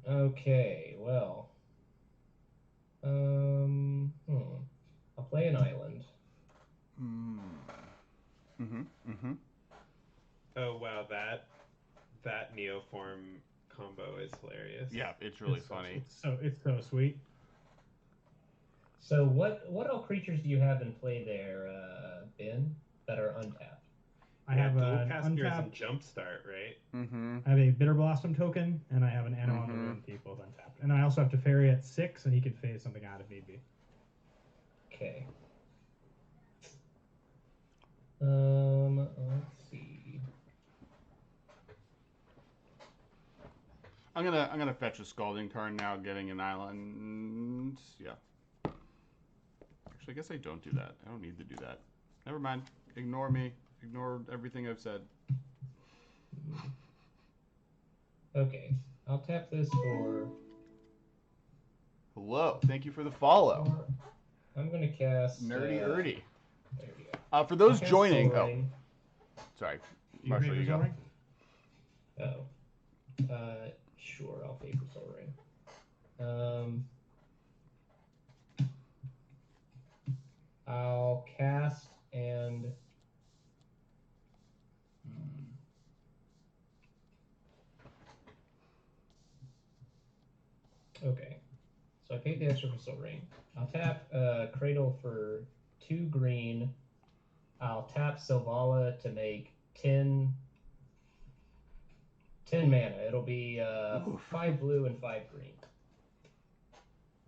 Okay. Well. I'll play an island. Oh wow, that Neoform combo is hilarious. Yeah, it's really funny. It's so sweet. So what all creatures do you have in play there, Ben, that are untapped? I have Dual an Casters and untapped. Jumpstart, right? I have a Bitter Blossom token, and I have an Anowan the Ruin Thief, both untapped. And I also have Teferi at 6, and he can phase something out if need be. Okay. Let's see. I'm gonna fetch a Scalding Tarn now, getting an island. Yeah. Actually, I guess I don't do that. I don't need to do that. Never mind. Ignore me. Ignore everything I've said. Okay. I'll tap this for... Hello. Thank you for the follow. I'm going to cast... Nerdy Erdy. There we go. For those I'll cast joining... Soul Oh, Ring. sorry. Marshall, you go. Sure, I'll favor Soul Ring. I'll cast and... Okay. So I paid the extra for Soul Ring. I'll tap Cradle for 2 green. I'll tap Sylvala to make 10 mana. It'll be 5 blue and 5 green.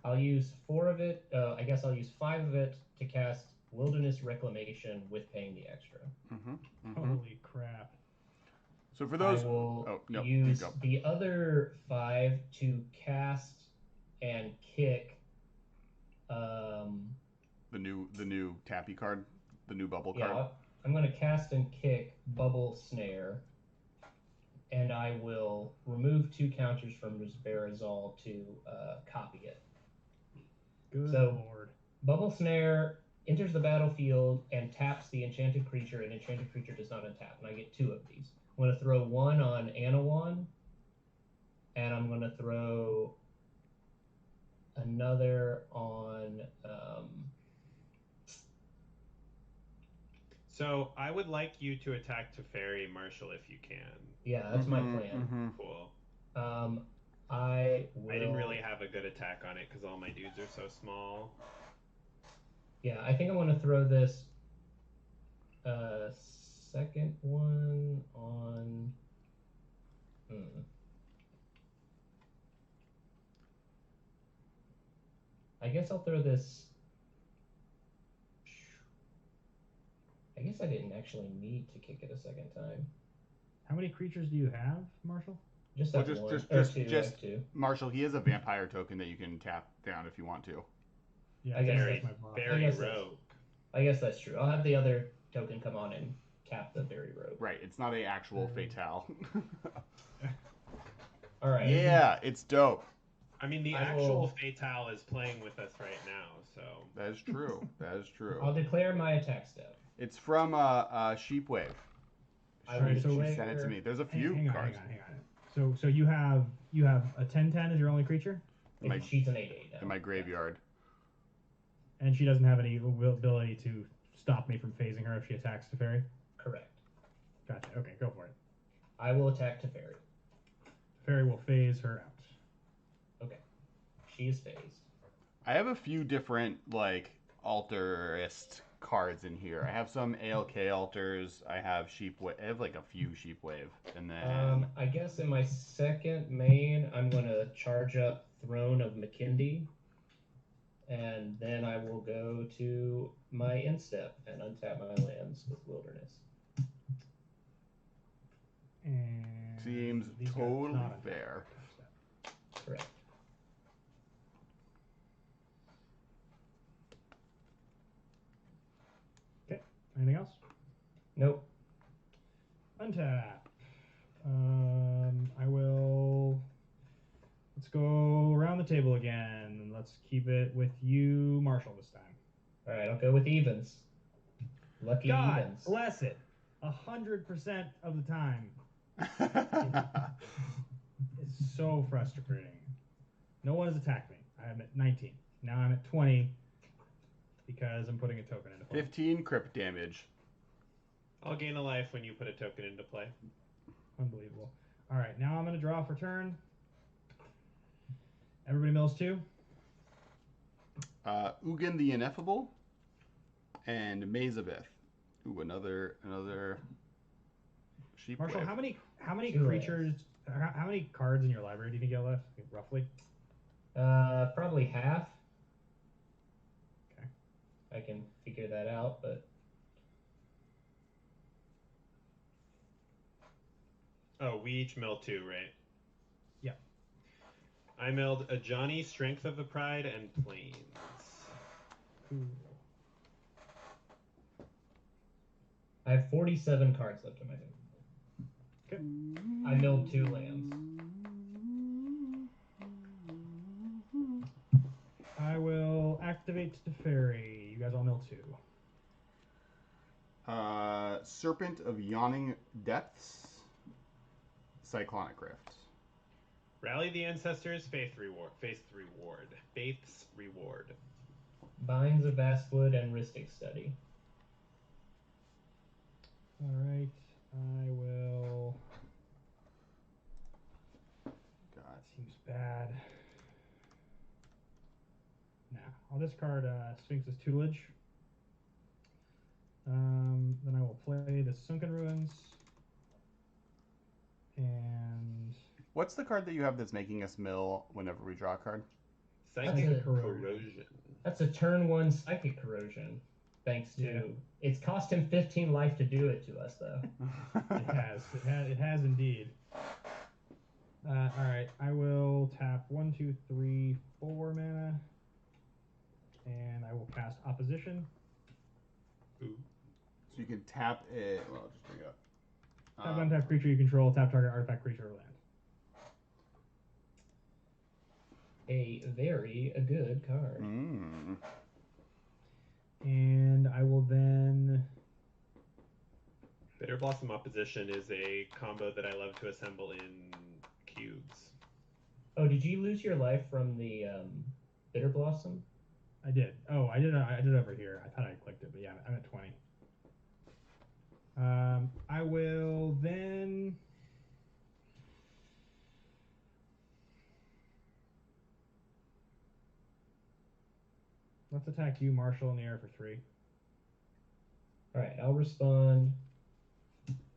I'll use 4 of it. I guess I'll use 5 of it to cast Wilderness Reclamation with paying the extra. Holy crap. So for those... I will you use go. the other 5 to cast and kick The new tappy card, the new bubble yeah, card. I'm going to cast and kick Bubble Snare, and I will remove 2 counters from Verazol to copy it. Good So, lord. Bubble Snare enters the battlefield and taps the enchanted creature, and enchanted creature does not untap, and I get 2 of these. I'm going to throw 1 on Anowan, and I'm going to throw another on... So I would like you to attack Teferi, Marshal, if you can. yeah, that's my plan. Cool. I didn't really have a good attack on it because all my dudes are so small. Yeah, I think I want to throw this second one on... I guess I'll throw this... I guess I didn't actually need to kick it a second time. How many creatures do you have, Marshal? Just Well, that one. just two. Marshall, he has a vampire token that you can tap down if you want to. Yeah, I guess that's my block. Very rogue. I guess that's true. I'll have the other token come on and tap the very rogue. Right, it's not a actual fatale. All right. Yeah, it's dope. I mean, the actual fatale is playing with us right now, so... That is true. That is true. I'll declare my attack step. It's from Sheepwave. She sent it to me. There's a few cards. Hang on. So you have a 10/10 as your only creature, She's an 8/8 now. In my graveyard. and she doesn't have any ability to stop me from phasing her if she attacks Teferi. Correct. Gotcha. Okay, go for it. I will attack Teferi. Teferi will phase her out. Okay. She is phased. I have a few different altarist cards in here. I have some ALK altars. I have I have a few Sheepwave, and then I guess in my second main, I'm going to charge up Throne of McKindy, and then I will go to my instep and untap my lands with Wilderness. And seems these guys totally not fair. Correct. Anything else? Nope. Untap. I will. Let's go around the table again. Let's keep it with you, Marshall, this time. All right, I'll go with evens. Lucky God evens. bless it. 100% of the time. It's so frustrating. No one has attacked me. I'm at 19. Now I'm at 20 because I'm putting a token into play. 15 crypt damage. I'll gain a life when you put a token into play. Unbelievable. All right, now I'm going to draw for turn. Everybody mills 2. Ugin the Ineffable and Mazabeth. Ooh, another sheep. Marshall, wave. how many Two creatures? How many cards in your library do you think you got left, roughly? Probably half. Okay. I can figure that out, but Oh, we each milled 2, right? Yeah. I milled a Johnny, Strength of the Pride, and Plains. Cool. I have 47 cards left in my deck. Okay. I milled 2 lands. I will activate Teferi. You guys all mill 2. Serpent of Yawning Depths. Cyclonic Rift. Rally the Ancestors, Faith's Reward. Faith's Reward. Binds of Vastwood and Ristic Study. All right. I will. God. Seems bad. Nah, I'll discard Sphinx's Tutelage. Then I will play the Sunken Ruins. And What's the card that you have that's making us mill whenever we draw a card? Psychic That's a Corrosion. That's a turn 1 Psychic Corrosion. Thanks to... Yeah. It's cost him 15 life to do it to us, though. it has indeed. All right, I will tap 1, 2, 3, 4 mana, and I will cast Opposition. Ooh. So you can tap it. Well, I'll just bring it up. Tap untap creature you control, tap target artifact, creature, or land. A very good card. Mm. And I will then. Bitter Blossom Opposition is a combo that I love to assemble in cubes. Oh, did you lose your life from the Bitter Blossom? I did. Oh, I did over here. I thought I clicked it, but yeah, I'm at 20. I will then. Let's attack you, Marshal, in the air for 3. All right, I'll respond.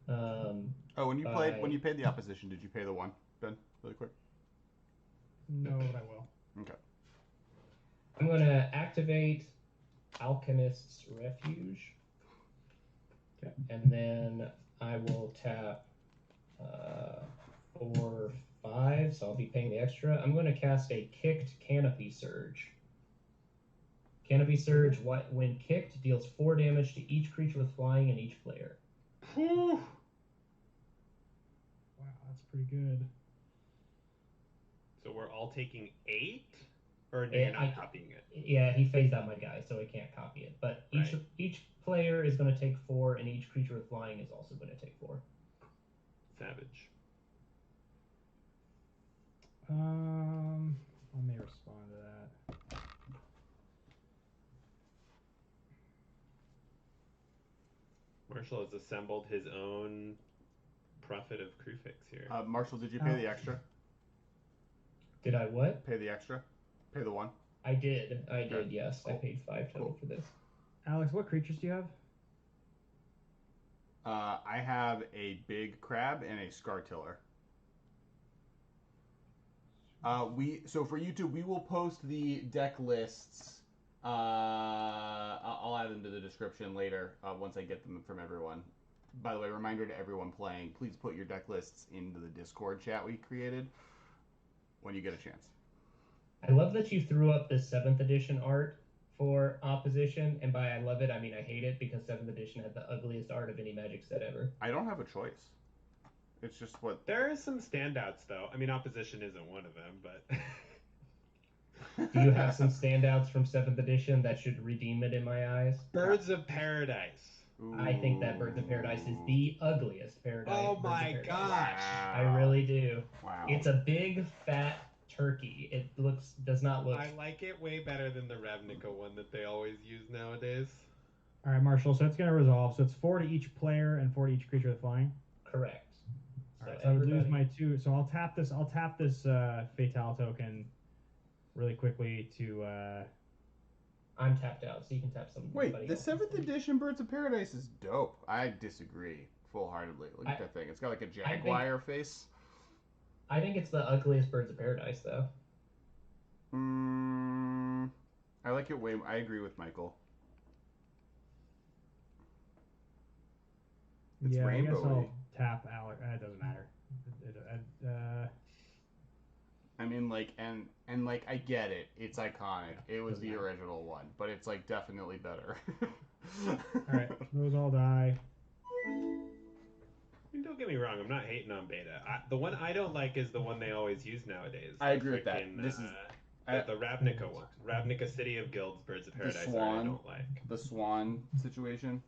When you paid the opposition, did you pay the 1, Ben? Really quick. No, but I will. Okay. I'm going to activate Alchemist's Refuge. Okay. And then I will tap 4, 5, so I'll be paying the extra. I'm going to cast a kicked Canopy Surge. Canopy Surge, when kicked, deals 4 damage to each creature with flying and each player. Whew. Wow, that's pretty good. So we're all taking 8? Or no, Yeah, you're not copying it? Yeah, he phased out my guy, so I can't copy it. But Right. each player is going to take 4, and each creature with flying is also going to take 4. Savage. I may respond to that. Marshall has assembled his own Prophet of Krufix here. Marshall, did you pay the extra? Did I what? Pay the extra? Pay the 1? I did, Okay. yes. Cool. I paid 5 total Cool. for this. Alex, what creatures do you have? I have a big crab and a scar tiller. So for YouTube, we will post the deck lists. I'll add them to the description later once I get them from everyone. By the way, reminder to everyone playing: please put your deck lists into the Discord chat we created when you get a chance. I love that you threw up the 7th edition art for opposition, and by I love it, I mean I hate it because 7th edition had the ugliest art of any Magic set ever. I don't have a choice. It's just what... There are some standouts, though. I mean, opposition isn't one of them, but... Do you have some standouts from 7th edition that should redeem it in my eyes? Birds of Paradise. I think that Birds of Paradise is the ugliest paradise. Oh my gosh! I really do. Wow. It's a big fat turkey. It does not look. I like it way better than the Ravnica one that they always use nowadays. All right, Marshal. So it's going to resolve. So it's 4 to each player and 4 to each creature with flying. Correct. All right, so I would lose my 2. So I'll tap this. I'll tap this Fatale token really quickly to. I'm tapped out, so you can tap somebody. Wait, the 7th edition Birds of Paradise is dope. I disagree full-heartedly. Look at that thing. It's got like a jaguar face. I think it's the ugliest Birds of Paradise, though. I like it way... I agree with Michael. It's yeah, rainbowy. I guess I'll tap Alex. It doesn't matter. I mean, like, and like, I get it. It's iconic. It was the original one, but it's like definitely better. All right, those all die. I mean, don't get me wrong. I'm not hating on beta. The one I don't like is the one they always use nowadays. I agree with that. This is the Ravnica one. Ravnica City of Guilds Birds of Paradise. The Swan. I don't like the Swan situation.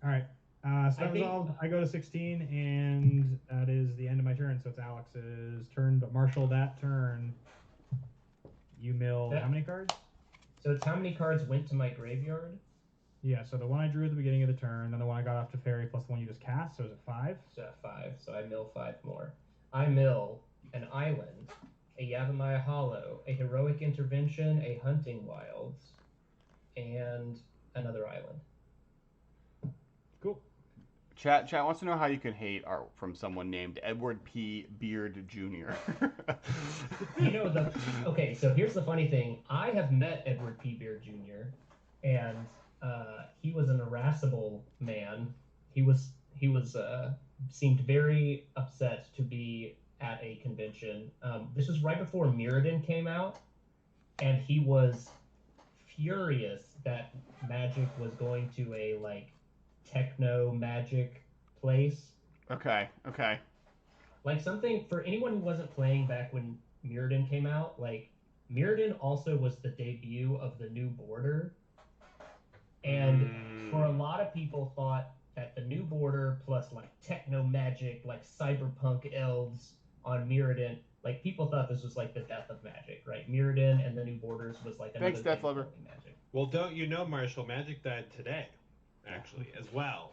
All right. So that resolved. I go to 16, and that is the end of my turn. So it's Alex's turn. But Marshal, that turn, you mill how many cards? So it's how many cards went to my graveyard? Yeah, so the one I drew at the beginning of the turn, then the one I got off to fairy, plus the one you just cast, so is it 5? So 5, so I mill 5 more. I mill an island, a Yavimaya Hollow, a Heroic Intervention, a Hunting Wilds, and another island. Cool. Chat wants to know how you can hate art from someone named Edward P. Beard Jr. You know, okay, so here's the funny thing. I have met Edward P. Beard Jr., and he was an irascible man. He seemed very upset to be at a convention. This was right before Mirrodin came out, and he was furious that Magic was going to a like techno magic place. Okay. Like something for anyone who wasn't playing back when Mirrodin came out. Like Mirrodin also was the debut of the new border. And for a lot of people thought that the new border plus like techno magic, like cyberpunk elves on Mirrodin, like people thought this was like the death of Magic, right? Mirrodin and the new borders was like another Thanks, Death Lover. Magic. Well, don't you know, Marshall? Magic died today, actually, as well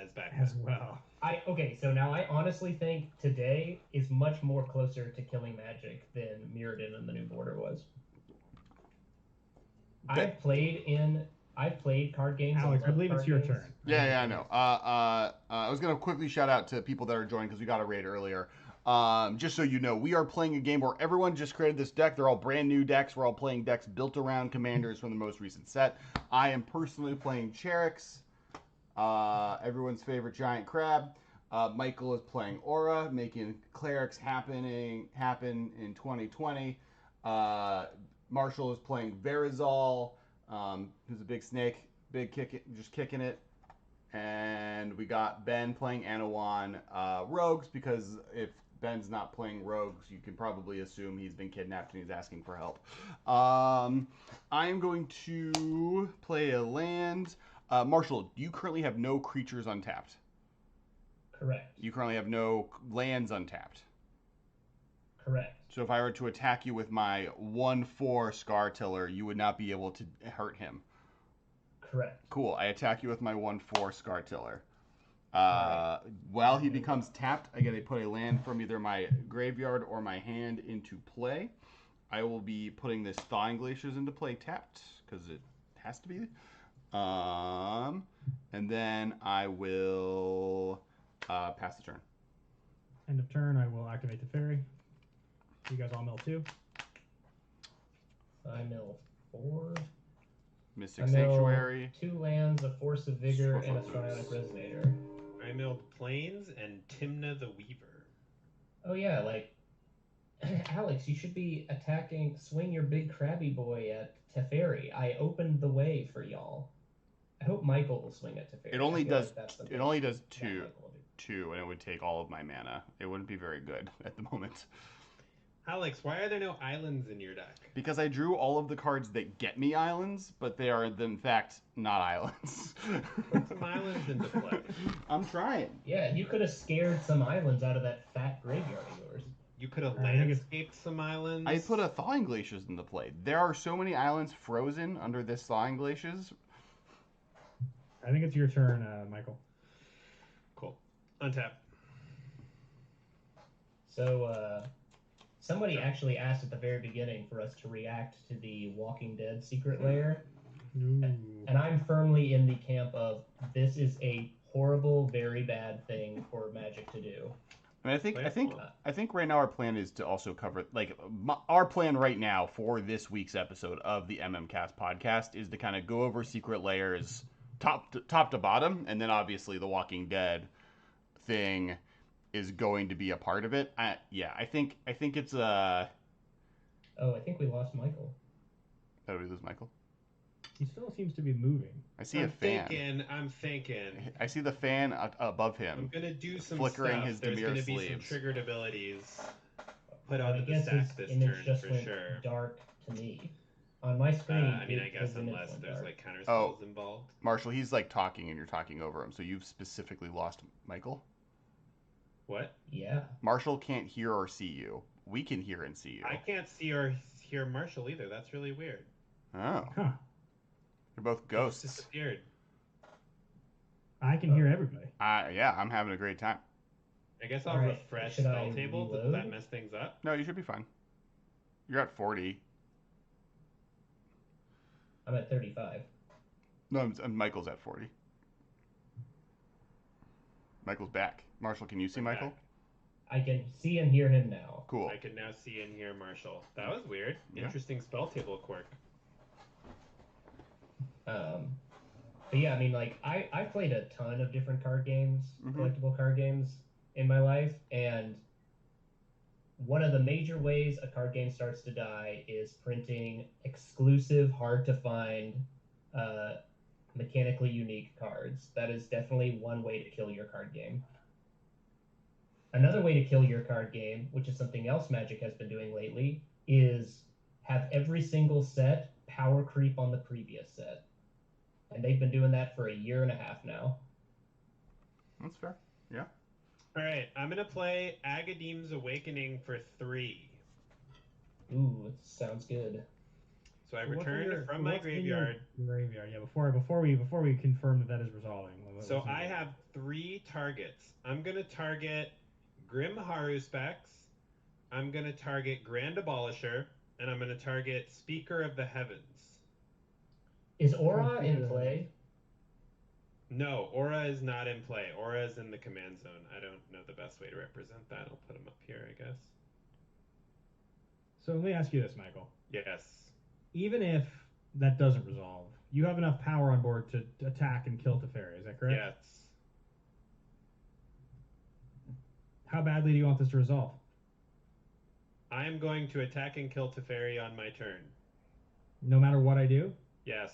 as back then. As well. Okay, so now I honestly think today is much more closer to killing Magic than Mirrodin and the new border was. I've played card games. Alex, I believe it's your turn. Yeah, I know. I was going to quickly shout out to people that are joining because we got a raid earlier. Just so you know, we are playing a game where everyone just created this deck. They're all brand new decks. We're all playing decks built around commanders from the most recent set. I am personally playing Charix, everyone's favorite giant crab. Michael is playing Orah, making clerics happen in 2020. Marshall is playing Verazol, who's a big snake, just kicking it. And we got Ben playing Anowan rogues, because if Ben's not playing rogues, you can probably assume he's been kidnapped and he's asking for help. I am going to play a land. Marshall, you currently have no creatures untapped. Correct. You currently have no lands untapped. Correct. So if I were to attack you with my 1/4 Scar Tiller, you would not be able to hurt him. Correct. Cool. I attack you with my 1/4 Scar Tiller. Right. While he becomes tapped, I get to put a land from either my graveyard or my hand into play. I will be putting this Thawing Glaciers into play tapped, because it has to be. And then I will pass the turn. End of turn, I will activate the fairy. You guys all mill 2. I mill 4. Mystic Sanctuary. 2 lands, a Force of Vigor, and a Psionic Resonator. I milled Plains and Timna the Weaver. Oh yeah, like Alex, you should be attacking. Swing your big crabby boy at Teferi. I opened the way for y'all. I hope Michael will swing at Teferi. It only I feel does. like that's something It only does that two, Michael will do. and it would take all of my mana. It wouldn't be very good at the moment. Alex, why are there no islands in your deck? Because I drew all of the cards that get me islands, but they are in fact not islands. Put some islands into play. I'm trying. Yeah, you could have scared some islands out of that fat graveyard of yours. You could have I think it's- landscaped some islands. I put a thawing glaciers into play. There are so many islands frozen under this thawing glaciers. I think it's your turn, Michael. Cool. Untap. So, somebody actually asked at the very beginning for us to react to the Walking Dead secret lair. Ooh. And I'm firmly in the camp of this is a horrible, very bad thing for Magic to do. I mean, I think right now our plan is to also cover our plan right now for this week's episode of the MMCast podcast is to kind of go over secret layers top to bottom, and then obviously the Walking Dead thing is going to be a part of it. I think it's Oh, I think we lost Michael. How do we lose Michael? He still seems to be moving. I see a fan. I'm thinking. I see the fan above him. I'm gonna do some flickering stuff. his There's Demir gonna be some sleeves. triggered abilities put I onto the guess his stack this image turn just for went sure. dark to me. On my screen, I mean, I his guess image unless went there's dark. like counter Oh. spells involved. Marshall, he's like talking and you're talking over him, so you've specifically lost Michael. What? Yeah. Marshall can't hear or see you. We can hear and see you. I can't see or hear Marshall either. That's really weird. Oh, Huh. you're both Just ghosts. disappeared. I can hear everybody. Yeah, I'm having a great time. I guess I'll Alright, refresh should I spell table. Does reload? that mess things up? No, you should be fine. You're at 40. I'm at 35. No, Michael's at 40. Michael's back. Marshall, can you see I'm Michael? back. I can see and hear him now. Cool. I can now see and hear Marshall. That was weird. Yeah. Interesting spell table quirk. But yeah, I mean, like, I played a ton of different card games, Mhm. collectible card games in my life, and one of the major ways a card game starts to die is printing exclusive, hard to find, mechanically unique cards. That is definitely one way to kill your card game. Another way to kill your card game, which is something else Magic has been doing lately, is have every single set power creep on the previous set. And they've been doing that for a year and a half now. That's fair. Yeah. All right, I'm gonna play Agadim's Awakening for 3. Ooh, it sounds good. So I So what's in returned your- from so my what's in your graveyard. Graveyard. Yeah. Before we confirm that is resolving. So what's in I your- have 3 targets. I'm gonna target Grim Haruspex. I'm gonna target Grand Abolisher, and I'm gonna target Speaker of the Heavens. Is Orah in play? No, Orah is not in play. Orah is in the command zone. I don't know the best way to represent that. I'll put him up here, I guess. So let me ask you this, Michael. Yes. Even if that doesn't resolve, you have enough power on board to attack and kill Teferi. Is that correct? Yes. How badly do you want this to resolve? I am going to attack and kill Teferi on my turn. No matter what I do? Yes.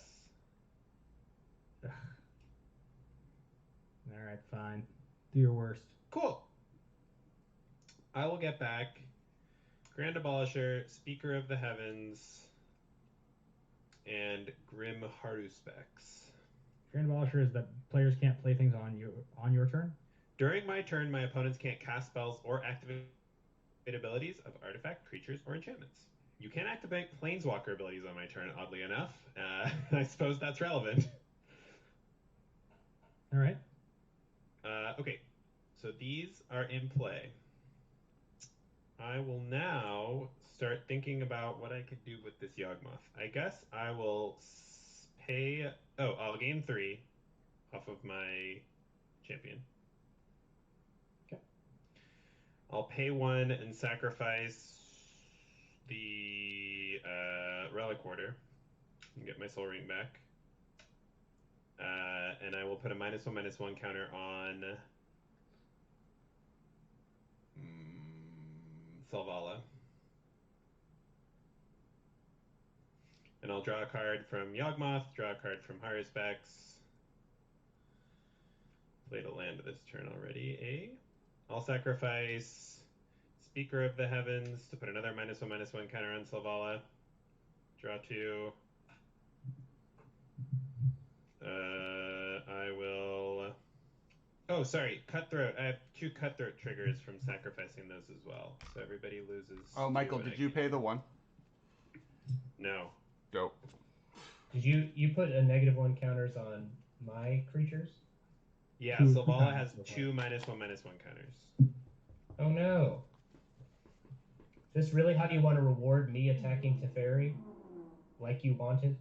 All right, fine. Do your worst. Cool. I will get back Grand Abolisher, Speaker of the Heavens, and Grim Haruspex. Grand Abolisher is that players can't play things on your turn. During my turn, my opponents can't cast spells or activate abilities of artifact, creatures, or enchantments. You can activate Planeswalker abilities on my turn, oddly enough. I suppose that's relevant. All right. Okay, so these are in play. I will now start thinking about what I could do with this Yawgmoth. I guess I will pay... Oh, I'll gain 3 off of my champion. Okay. I'll pay 1 and sacrifice the Relic Order and get my Soul Ring back. And I will put a -1/-1 counter on Selvala. And I'll draw a card from Yawgmoth, draw a card from Haruspex. Played a land this turn already, I'll sacrifice Speaker of the Heavens to put another -1/-1 counter on Selvala. Draw 2. I will... Oh, sorry, Cutthroat. I have 2 Cutthroat triggers from sacrificing those as well. So everybody loses. Oh, Michael, did you pay the 1? No. Dope. Did you put a -1 counters on my creatures? Yeah, Two Selvala has counters. 2 -1/-1 counters. Oh no. Is this really how you want to reward me attacking Teferi? Like you wanted?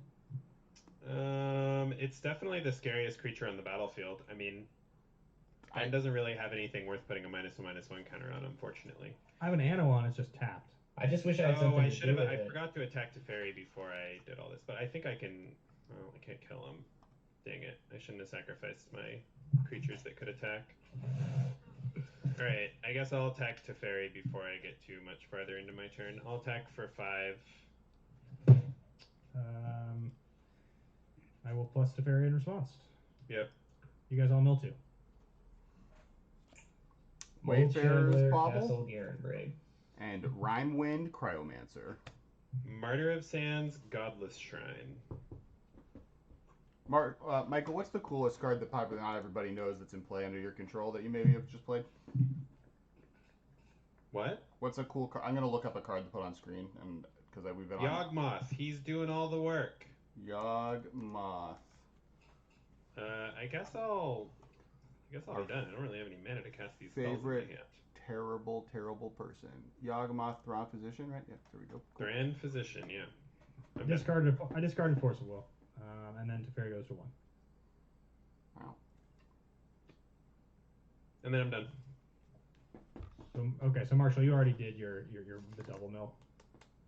It's definitely the scariest creature on the battlefield. I mean, it doesn't really have anything worth putting a -1/-1 counter on, unfortunately. I have an Anowan. It's just tapped. I just wish I had Oh, something I to should do have. with I it. forgot to attack Teferi before I did all this, but I think I can. Well, I can't kill him. Dang it! I shouldn't have sacrificed my creatures that could attack. All right, I guess I'll attack Teferi before I get too much farther into my turn. I'll attack for 5. I will plus Teferi in response. Yep. You guys all mill 2. Wayfarer's Chandler, Bauble Castle, Garenbrave. and Rhymewind Cryomancer. Martyr of Sands, Godless Shrine. Michael, what's the coolest card that probably not everybody knows that's in play under your control that you maybe have just played? What? What's a cool card? I'm gonna look up a card to put on screen, and because we've been on Yawgmoth. He's doing all the work. Yawgmoth. I guess I'll be done. I don't really have any mana to cast these spells in my Favorite hand. terrible person. Yawgmoth Thrawn position, right? Yeah, there we go. Cool. Thran Physician, yeah. I discarded Force of Will, and then Teferi goes for 1. Wow. And then I'm done. So, okay, so Marshall, you already did the double mill.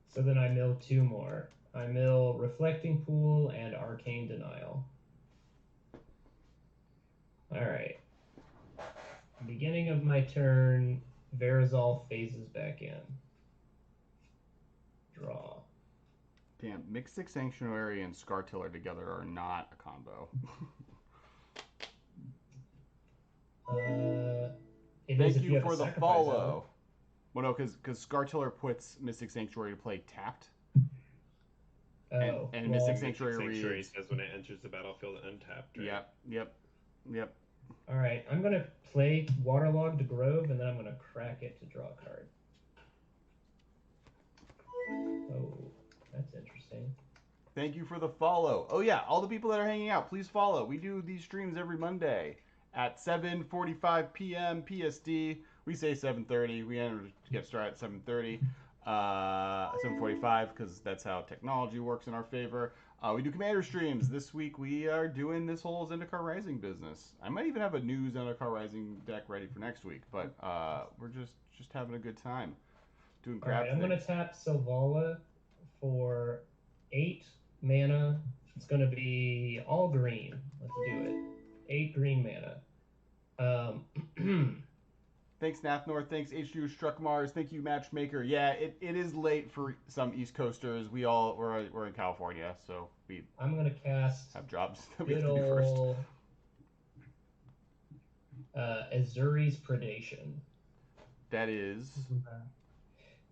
So then I mill 2 more. I mill Reflecting Pool and Arcane Denial. Alright. Beginning of my turn, Verazol phases back in. Draw. Damn, Mystic Sanctuary and Scartiller together are not a combo. It Thank is if you have for a the sacrifice follow. Well, no, because Scartiller puts Mystic Sanctuary to play tapped. Oh, and well, Mystic Sanctuary reads. says when it enters the battlefield untapped. Right? Yep. all right. I'm gonna play Waterlogged Grove, and then I'm gonna crack it to draw a card. Oh, that's interesting. Thank you for the follow. Oh yeah, all the people that are hanging out, please follow. We do these streams every Monday at 7:45 p.m. PST. We say 7:30. We get started at 7:30. 7:45 because that's how technology works in our favor. We do Commander streams. This week we are doing this whole Zendikar Rising business. I might even have a new Zendikar Rising deck ready for next week, but we're just having a good time doing crap. Alright, I'm gonna tap Selvala for 8 mana. It's gonna be all green. Let's do it. 8 green mana. Thanks, Nathnor. Thanks, HU Struck Mars. Thank you, Matchmaker. Yeah, it is late for some East Coasters. We're in California, so I'm gonna cast have jobs that we good have to do first. ol' Azuri's Predation. That is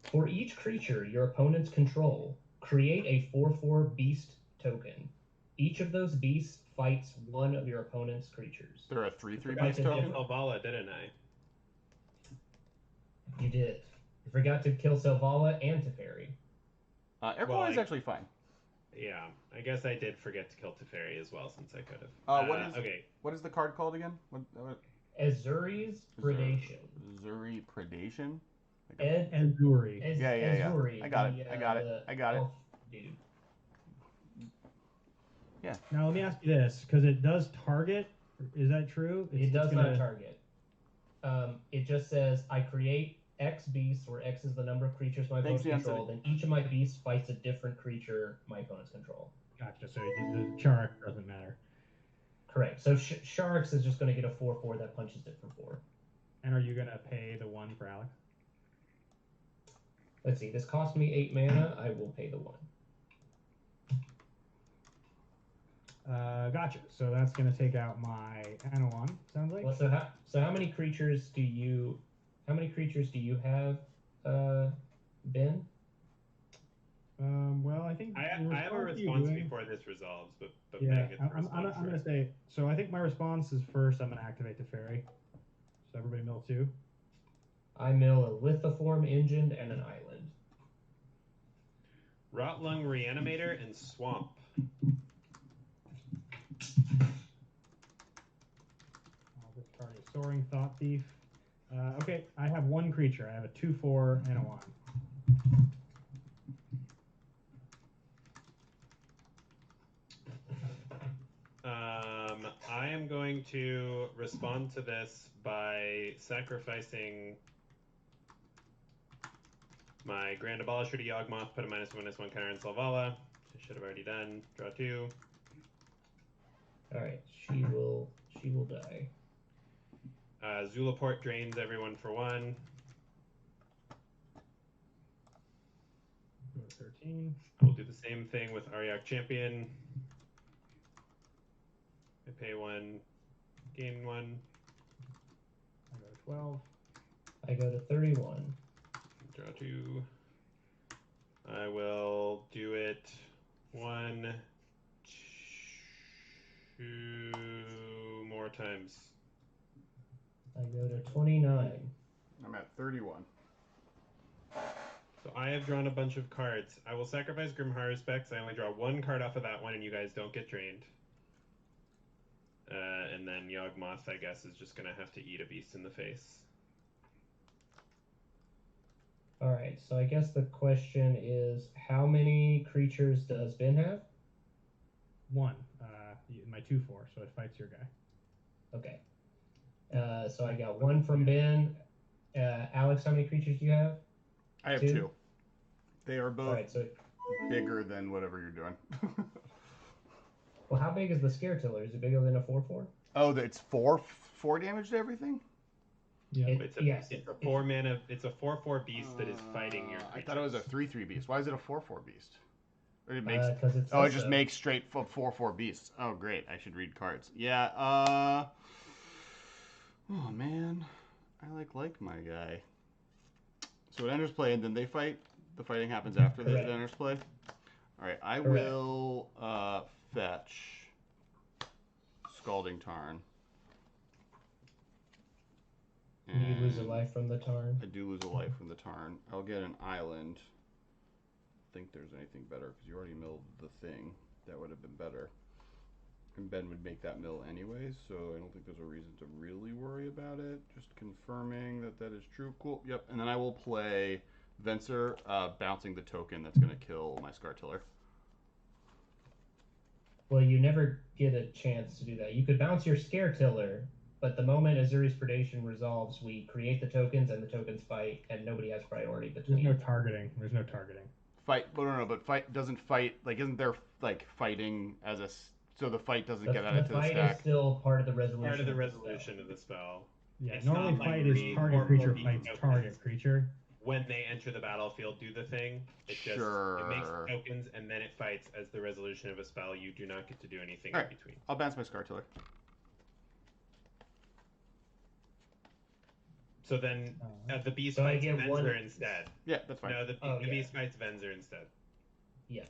For each creature your opponents control, create a 4/4 beast token. Each of those beasts fights one of your opponent's creatures. there a 3/3 Forgot beast to token. differ- Selvala, didn't I? You did. You forgot to kill Selvala and Teferi. Everyone is actually fine. Yeah, I guess I did forget to kill Teferi as well, since I could have. Okay. What is the card called again? Azuri's Predation. Zuri Predation. Azuri. Yeah. Azuri, I got it. elf dude. Yeah. Now let me ask you this, because it does target. Is that true? It does not target. It just says I create X beasts, where X is the number of creatures my opponents control. Then each of my beasts fights a different creature my opponents control. Gotcha. So the Charix doesn't matter. Correct. So Charix is just going to get a 4/4 that punches it for 4. And are you gonna pay the 1 for Alex? Let's see. This cost me 8 mana. I will pay the 1. Gotcha. So that's going to take out my Anowan, sounds like. Well, so how many creatures do you have, Ben? Well, I think I have a you're response doing- before this resolves, but Yeah, Ben gets a I'm response going to first. say, so I think my response is first I'm going to activate the fairy. So everybody mill 2. I mill a lithoform engine and an island. Rot Lung Reanimator and Swamp. I'll discard a Soaring Thought Thief. Okay, I have one creature. I have a 2/4 Anowan. I am going to respond to this by sacrificing my Grand Abolisher to Yawgmoth, put a -1/-1 counter on Selvala. I should have already done. Draw 2. Alright, she will die. Zulaport drains everyone for 1. Go to 13. I will do the same thing with Aryak Champion. I pay 1, gain 1. I go to 12. I go to 31. Draw 2. I will do it 1, 2 more times. I go to 29. I'm at 31. So I have drawn a bunch of cards. I will sacrifice Grimhar Specs. I only draw 1 card off of that one, and you guys don't get drained. And then Yawgmoth, I guess, is just going to have to eat a beast in the face. Alright, so I guess the question is, how many creatures does Ben have? 1. My 2/4, so it fights your guy. Okay. So I got 1 from Ben. Alex, how many creatures do you have? I have 2. 2. They are both Alright, so bigger than whatever you're doing. well, how big is the Scare Tiller? Is it bigger than a 4/4? Oh, it's 4 damage to everything? Yeah. It's a, yes. it's a 4 mana. It's a 4/4 beast that is fighting your. I thought it was a 3/3 beast. Why is it a 4/4 beast? Or it makes. Because it's Oh, it just makes straight 4/4 beasts. Oh, great. I should read cards. Yeah. Oh man, I like my guy. So it enters play, and then they fight. The fighting happens after the Correct. it enters play. All right. I Correct. will fetch Scalding Tarn. You lose a And life from the Tarn. I do lose a life from the Tarn. I'll get an island. I think there's anything better because you already milled the thing. That would have been better. And Ben would make that mill anyways, so I don't think there's a reason to really worry about it. Just confirming that that is true. Cool. Yep. And then I will play Venser, bouncing the token that's going to kill my Scar Tiller. Well, you never get a chance to do that. You could bounce your Scare Tiller, but the moment Azuri's Predation resolves, we create the tokens and the tokens fight, and nobody has priority There's between. no targeting. There's no targeting. Fight, no, but fight doesn't fight. Like, isn't there like fighting as a so the fight doesn't get added to the fight stack? is still part of the resolution. Part of the spell. resolution of the spell. Yeah, It's normally not like fight is green target or creature green fights tokens. target creature. When they enter the battlefield, do the thing. It just it makes tokens and then it fights as the resolution of a spell. You do not get to do anything Alright. in between. I'll bounce my Scar Tiller. So then the beast So I fights get Venser one- instead. Yeah, that's fine. No, the Oh, yeah. beast fights Venser instead. Yeah.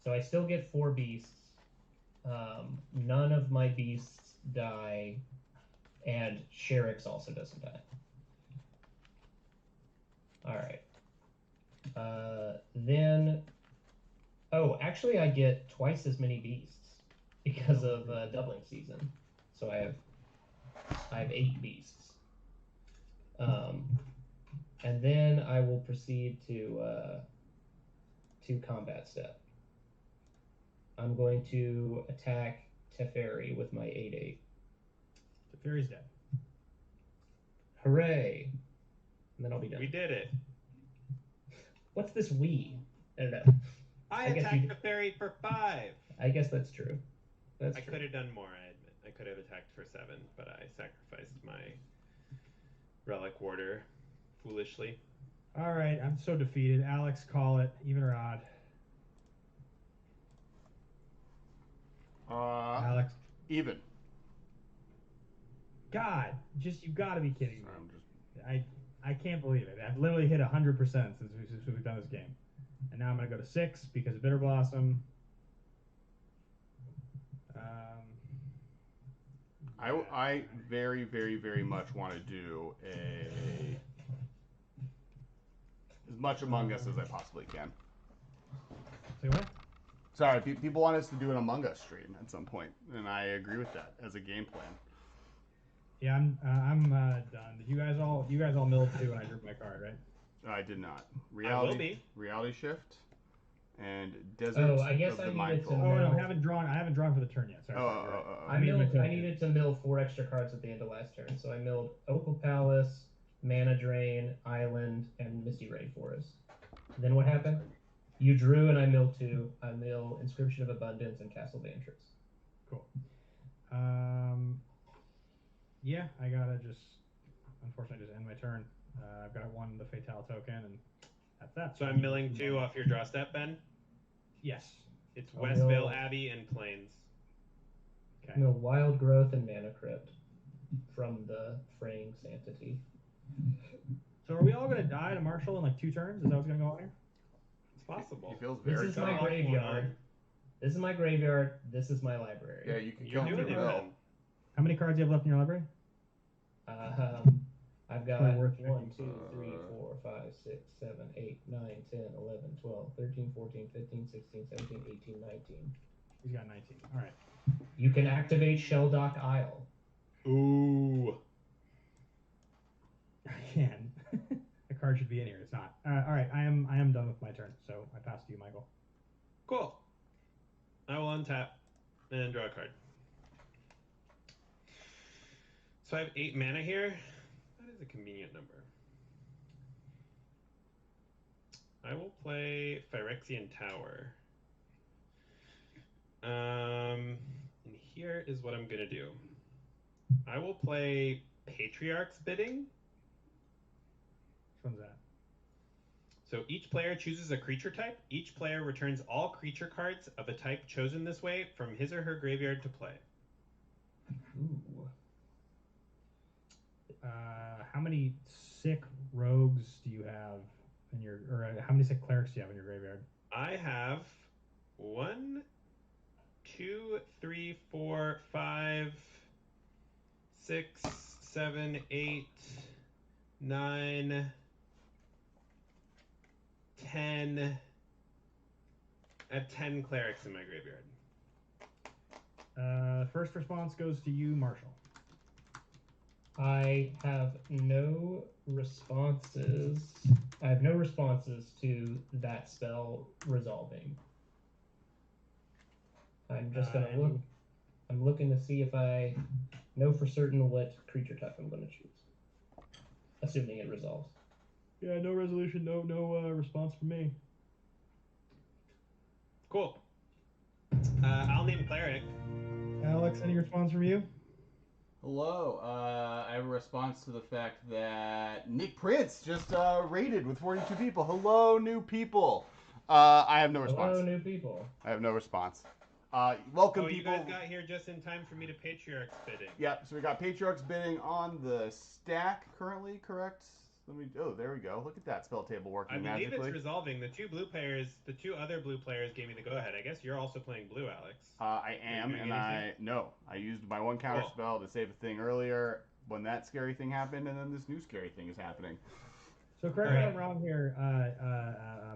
So I still get 4 beasts. None of my beasts die, and Charix also doesn't die. Alright. Then... Oh, actually I get twice as many beasts because of doubling season. So I have 8 beasts. And then I will proceed to combat step. I'm going to attack Teferi with my 8/8. The fairy's dead. Hooray! And then I'll be done. We did it. What's this we? I don't know. I I guess attacked you- the fairy for 5. I guess that's true. That's I true. could have done more, I admit. I could have attacked for 7, but I sacrificed my Relic Warder foolishly. All right, I'm so defeated. Alex, call it, even or odd. Even. God, you got to be kidding me. Sorry, I'm just... I can't believe it. I've literally hit 100% since we've done this game, and now I'm gonna go to 6 because of Bitter Blossom. I very, very, very much want to do as much Among Us as I possibly can. Say what? Sorry, people want us to do an Among Us stream at some point, and I agree with that as a game plan. Yeah, I'm done. Did you guys all milled too when I drew my card, right? I did not. I will be. Reality Shift and Desert Oh, I guess of I the needed Mindful. to Oh no, mill. I haven't drawn for the turn yet. Sorry. I needed to mill 4 extra cards at the end of last turn, so I milled Opal Palace, Mana Drain, Island, and Misty Ray Forest. Then what happened? You drew and I milled 2. I mill Inscription of Abundance and Castle Vantress. Cool. Yeah, I gotta unfortunately just end my turn. I've got 1 the Fatale token, and that's that. So I'm milling 2 off your draw step, Ben? Yes. It's Westvale Abbey and Plains. Okay. Mill Wild Growth and Mana Crypt from the Fraying Sanctity. So are we all gonna die to Marshal in like 2 turns? Is that what's gonna go on here? It's possible. He feels This very is my tough. graveyard. This is my graveyard. This is my library. Yeah, you can You're kill him doing through it, Bill. Ben. How many cards do you have left in your library? I've got Probably worth 1, 2, 3, 4, 5, 6, 7, 8, 9, 10, 11, 12, 13, 14, 15, 16, 17, 18, 19. He's got 19. All right. You can activate Shelldock Isle. Ooh. I can. The card should be in here. It's not. All right. I am done with my turn. So I pass to you, Michael. Cool. I will untap and draw a card. So I have 8 mana here. That is a convenient number. I will play Phyrexian Tower. And here is what I'm gonna do. I will play Patriarch's Bidding. Which one's that? So each player chooses a creature type. Each player returns all creature cards of a type chosen this way from his or her graveyard to play. Ooh. How many sick rogues do you have in your, or how many sick clerics do you have in your graveyard? I have 1, 2, 3, 4, 5, 6, 7, 8, 9, 10. I have 10 clerics in my graveyard. First response goes to you, Marshal. I have no responses. I have no responses to that spell resolving. I'm just gonna look. I'm looking to see if I know for certain what creature type I'm gonna choose, assuming it resolves. Yeah, no resolution, no response from me. Cool. I'll name cleric. Alex, any response from you? Hello. I have a response to the fact that Nick Prince just raided with 42 people. Hello, new people. I have no response. Hello, new people. I have no response. Welcome, Oh, you people. guys got here just in time for me to Patriarch's Bidding. Yep. So we got Patriarch's Bidding on the stack currently. Correct. Oh, there we go. Look at that spell table working I believe magically. it's resolving. The two other blue players gave me the go-ahead. I guess you're also playing blue, Alex. I am, and I used my 1 counter spell to save a thing earlier when that scary thing happened, and then this new scary thing is happening. So correct me if I'm wrong here,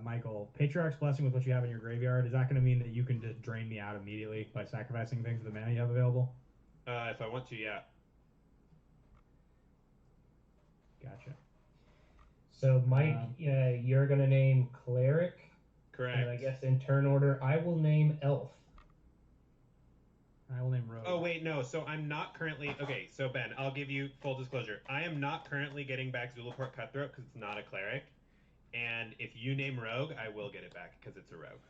Michael. Patriarch's Blessing with what you have in your graveyard, is that going to mean that you can just drain me out immediately by sacrificing things with the mana you have available? If I want to, yeah. Gotcha. So, Mike, you're gonna name cleric. Correct. And I guess in turn order, I will name elf. I will name rogue. Oh, wait, no. So I'm not currently... Okay, so Ben, I'll give you full disclosure. I am not currently getting back Zulaport Cutthroat because it's not a cleric. And if you name rogue, I will get it back because it's a rogue.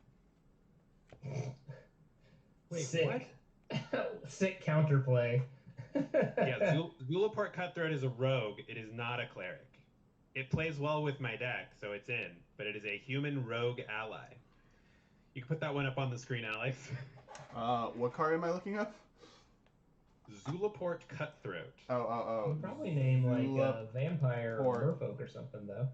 Wait, sick. What? Sick counterplay. Yeah, Zulaport Cutthroat is a rogue. It is not a cleric. It plays well with my deck, so it's in. But it is a human rogue ally. You can put that one up on the screen, Alex. What card am I looking up? Zulaport Cutthroat. Oh. You probably name like Zulap- vampire Port. or merfolk or something though.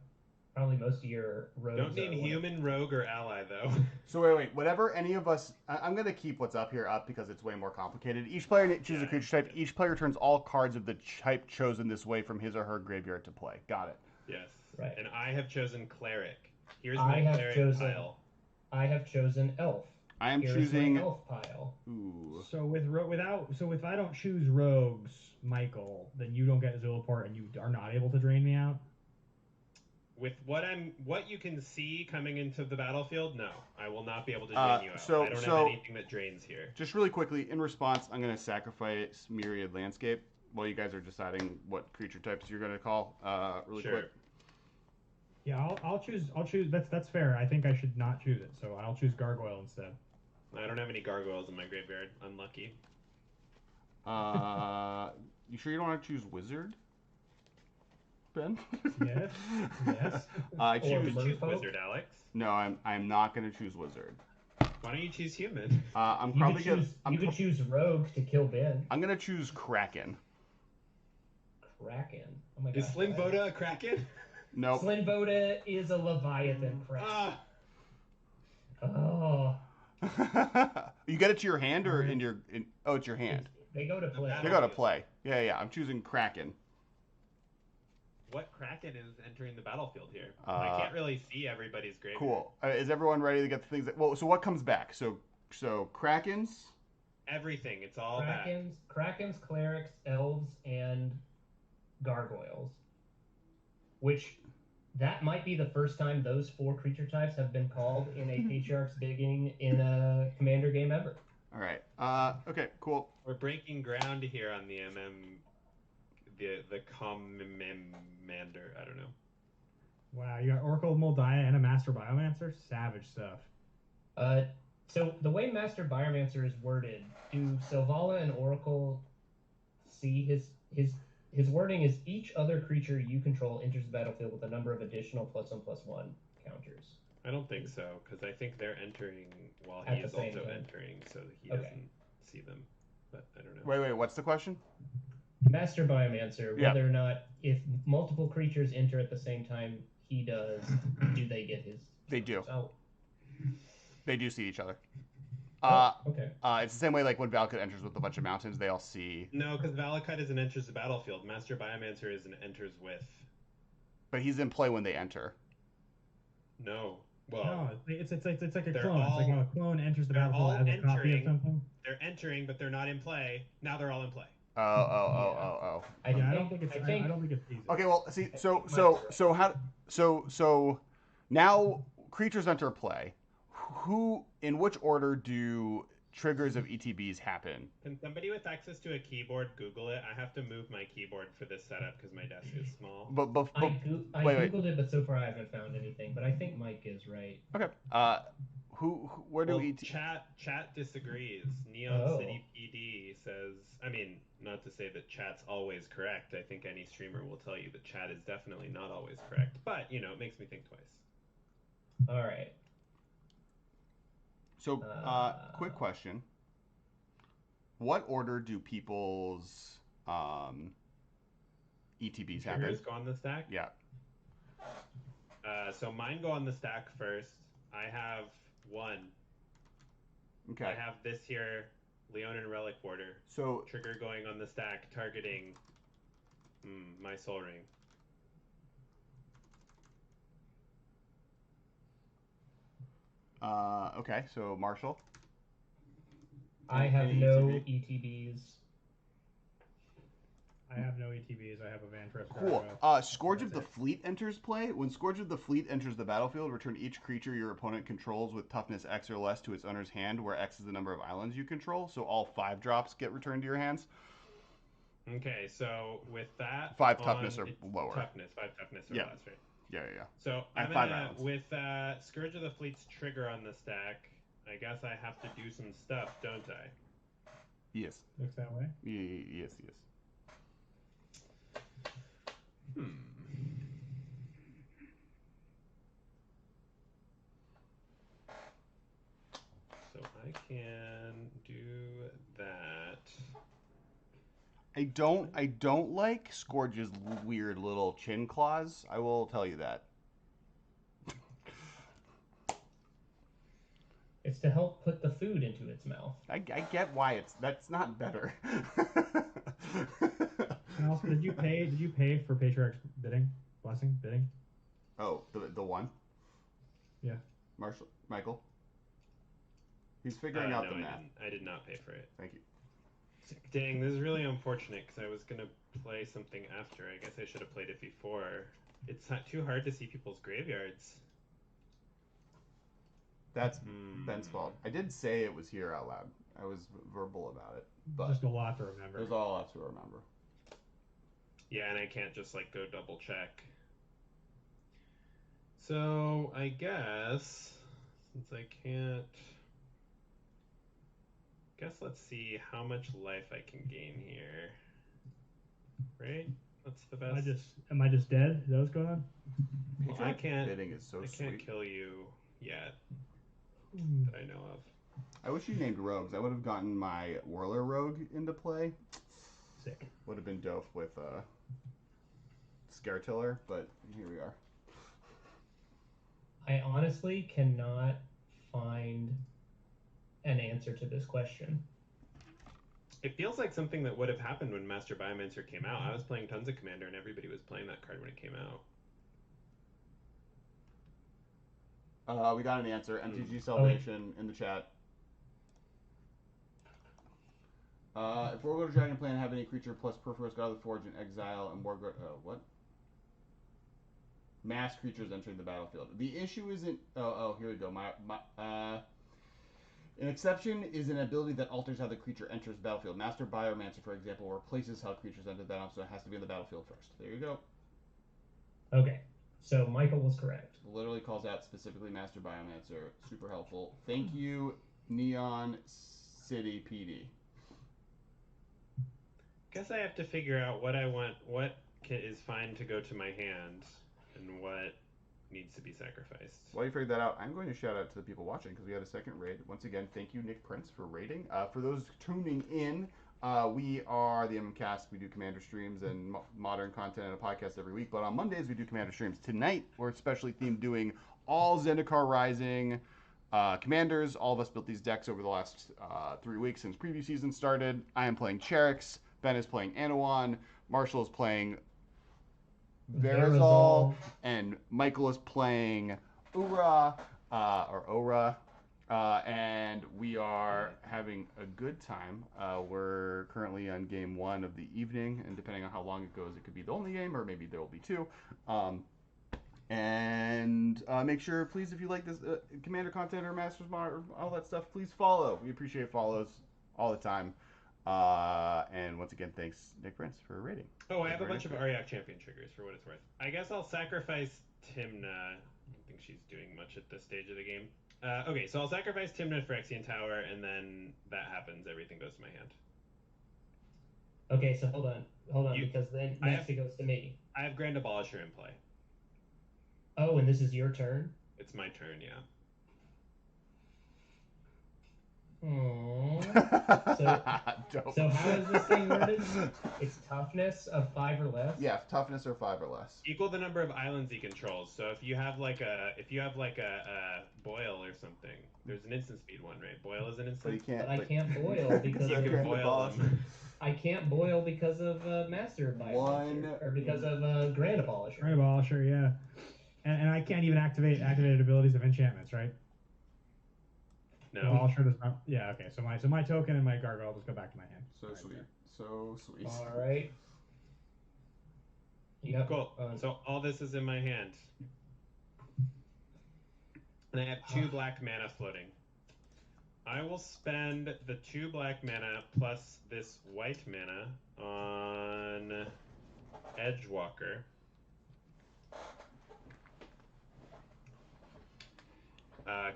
Probably most of your rogues. Don't name human, rogue, or ally though. So wait. Whatever any of us, I'm gonna keep what's up here up because it's way more complicated. Each player chooses a creature type. Each player returns all cards of the type chosen this way from his or her graveyard to play. Got it. Yes. Right. And I have chosen cleric. Here's my cleric pile. I have chosen elf. I am Here's choosing my elf pile. Ooh. So if I don't choose rogues, Michael, then you don't get Zulaport and you are not able to drain me out. With what you can see coming into the battlefield, no, I will not be able to drain you out. I don't have anything that drains here. Just really quickly, in response, I'm going to sacrifice Myriad Landscape while you guys are deciding what creature types you're going to call. Really quick. Yeah, I'll choose. That's fair. I think I should not choose it, so I'll choose Gargoyle instead. I don't have any gargoyles in my graveyard. Unlucky. You sure you don't want to choose Wizard, Ben? Yes. Yes. I You choose. would choose wizard, Alex. No, I'm not going to choose Wizard. Why don't you choose human? I'm You probably could gonna. choose, choose rogue to kill Ben. I'm going to choose Kraken. Kraken. Oh my god. Is Slim Voda a kraken? Nope. Slim Voda is a Leviathan Kraken. Ah, Oh. You get it to your hand or in your? Oh, it's your hand. They go to play. They go to play. Yeah. I'm choosing Kraken. what kraken is entering the battlefield here? I can't really see everybody's graveyard. Cool. Is everyone ready to get the things that? Well, so what comes back? So Krakens. Everything. It's all back. Krakens, clerics, elves, and gargoyles. Which that might be the first time those 4 creature types have been called in a Patriarch's Digging in a Commander game ever. All right. Okay. Cool. We're breaking ground here on the the commander. I don't know. Wow, you got Oracle of Moldiah and a Master Biomancer. Savage stuff. So the way Master Biomancer is worded, do Selvala and Oracle see his wording is each other creature you control enters the battlefield with a number of additional +1/+1 counters. I don't think so, because I think they're entering while At he the is same also time. entering, so that he Okay. doesn't see them. But I don't know. Wait. What's the question? Master Biomancer, Yeah. whether or not if multiple creatures enter at the same time he does, do they get his? They do. Oh, They do see each other. okay. It's the same way like when Valakut enters with a bunch of mountains, they all see. No, because Valakut isn't enters the battlefield. Master Biomancer isn't enters with. But he's in play when they enter. No. Well, No, it's like a they're clone. It's like all- when a clone enters the they're battlefield all as a copy of entering. something. they're entering, but they're not in play. Now they're all in play. Oh. I Yeah, I think, don't think it's. I think I don't think it's easy. Okay, well, see, think so now creatures enter play. In which order do triggers of ETBs happen? Can somebody with access to a keyboard Google it? I have to move my keyboard for this setup because my desk is small. But I wait. googled it, but so far I haven't found anything. But I think Mike is right. Okay. Where do Well, ET? chat disagrees. Neon Oh. City PD says, I mean, not to say that chat's always correct. I think any streamer will tell you that chat is definitely not always correct. But, it makes me think twice. All right. So, quick question. What order do people's ETBs happen? Triggers go on the stack? Yeah. So mine go on the stack first. I have 1. Okay. I have this here, Leonin Relic Border. So Trigger going on the stack, targeting my Soul Ring. okay. So Marshal. I have Any no ETB? ETBs. I have no ETBs. I have a Vantress. Cool. Gargoyle. Scourge of the That's it. Fleet enters play. When Scourge of the Fleet enters the battlefield, return each creature your opponent controls with toughness X or less to its owner's hand, where X is the number of islands you control. So all 5 drops get returned to your hands. Okay, so with that, 5 toughness or it's lower. 5 toughness or Yeah. less, right? Yeah. So I have I'm 5 gonna, islands. with Scourge of the Fleet's trigger on the stack, I guess I have to do some stuff, don't I? Yes. Looks that way. Yes. So I can do that. I don't like Scourge's weird little chin claws. I will tell you that. It's to help put the food into its mouth. I get why that's not better. And also, did you pay for Patriarch's blessing bidding? Oh, the one? Yeah. Michael? He's figuring out the math. I did not pay for it. Thank you. Dang, this is really unfortunate because I was going to play something after. I guess I should have played it before. It's not too hard to see people's graveyards. That's Ben's fault. I did say it was here out loud. I was verbal about it. But just a lot to remember. There's a lot to remember. Yeah, and I can't just like go double check. So I guess since I can't, let's see how much life I can gain here. Right? That's the best. Am I just dead? Is that what's going on? Well, I can't. Bidding is so sweet. I can't kill you yet that I know of. I wish you named rogues. I would have gotten my Whirler Rogue into play. Sick. Would have been dope with Scaretiller, but here we are. I honestly cannot find an answer to this question. It feels like something that would have happened when Master Biomancer came out. I was playing tons of Commander, and everybody was playing that card when it came out. We got an answer. MTG Salvation in the chat. If Rogue Dragon plan have any creature plus Perforos God of the Forge in exile and more what? Mass creatures entering the battlefield. The issue isn't. Here we go. An exception is an ability that alters how the creature enters the battlefield. Master Biomancer, for example, replaces how creatures enter the battlefield, so it has to be in the battlefield first. There you go. Okay, so Michael was correct. Literally calls out specifically Master Biomancer. Super helpful. Thank you, Neon City PD. Guess I have to figure out what I want. What is fine to go to my hand, and what needs to be sacrificed. While you figure that out, I'm going to shout out to the people watching because we had a second raid. Once again, thank you, Nick Prince, for raiding. For those tuning in, we are the MMCast. We do Commander streams and modern content and a podcast every week. But on Mondays, we do Commander streams. Tonight, we're especially themed doing all Zendikar Rising Commanders. All of us built these decks over the last 3 weeks since preview season started. I am playing Charix. Ben is playing Anowan. Marshal is playing Verazol, and Michael is playing Orah, and we are having a good time. We're currently on game 1 of the evening, and depending on how long it goes, it could be the only game, or maybe there will be 2. And make sure, please, if you like this Commander content or Masters Mod or all that stuff, please follow. We appreciate follows all the time. And once again, thanks, Nick Prince, for rating. Oh, I have a bunch of Ariak champion triggers for what it's worth. I guess I'll sacrifice Timna. I don't think she's doing much at this stage of the game. Okay, so I'll sacrifice Timna for Phyrexian Tower, and then that happens. Everything goes to my hand. Okay, so hold on, because then next it goes to me. I have Grand Abolisher in play. Oh, and this is your turn? It's my turn, yeah. So how is this thing worded? It's toughness of 5 or less? Yeah, toughness or 5 or less. Equal the number of islands he controls. So if you have like a boil or something, there's an instant speed one, right? Boil is an instant. But I can't boil because you can boil them. I can't boil because of Master Biomancer, or because of Grand Abolisher. Grand Abolisher, yeah. And I can't even activate activated abilities of enchantments, right? No. Abolisher does not. Yeah, okay. So my token and my gargoyle just go back to my hand. So sweet. So sweet. All right. Yep. Cool. So all this is in my hand. And I have 2 black mana floating. I will spend the 2 black mana plus this white mana on Edgewalker.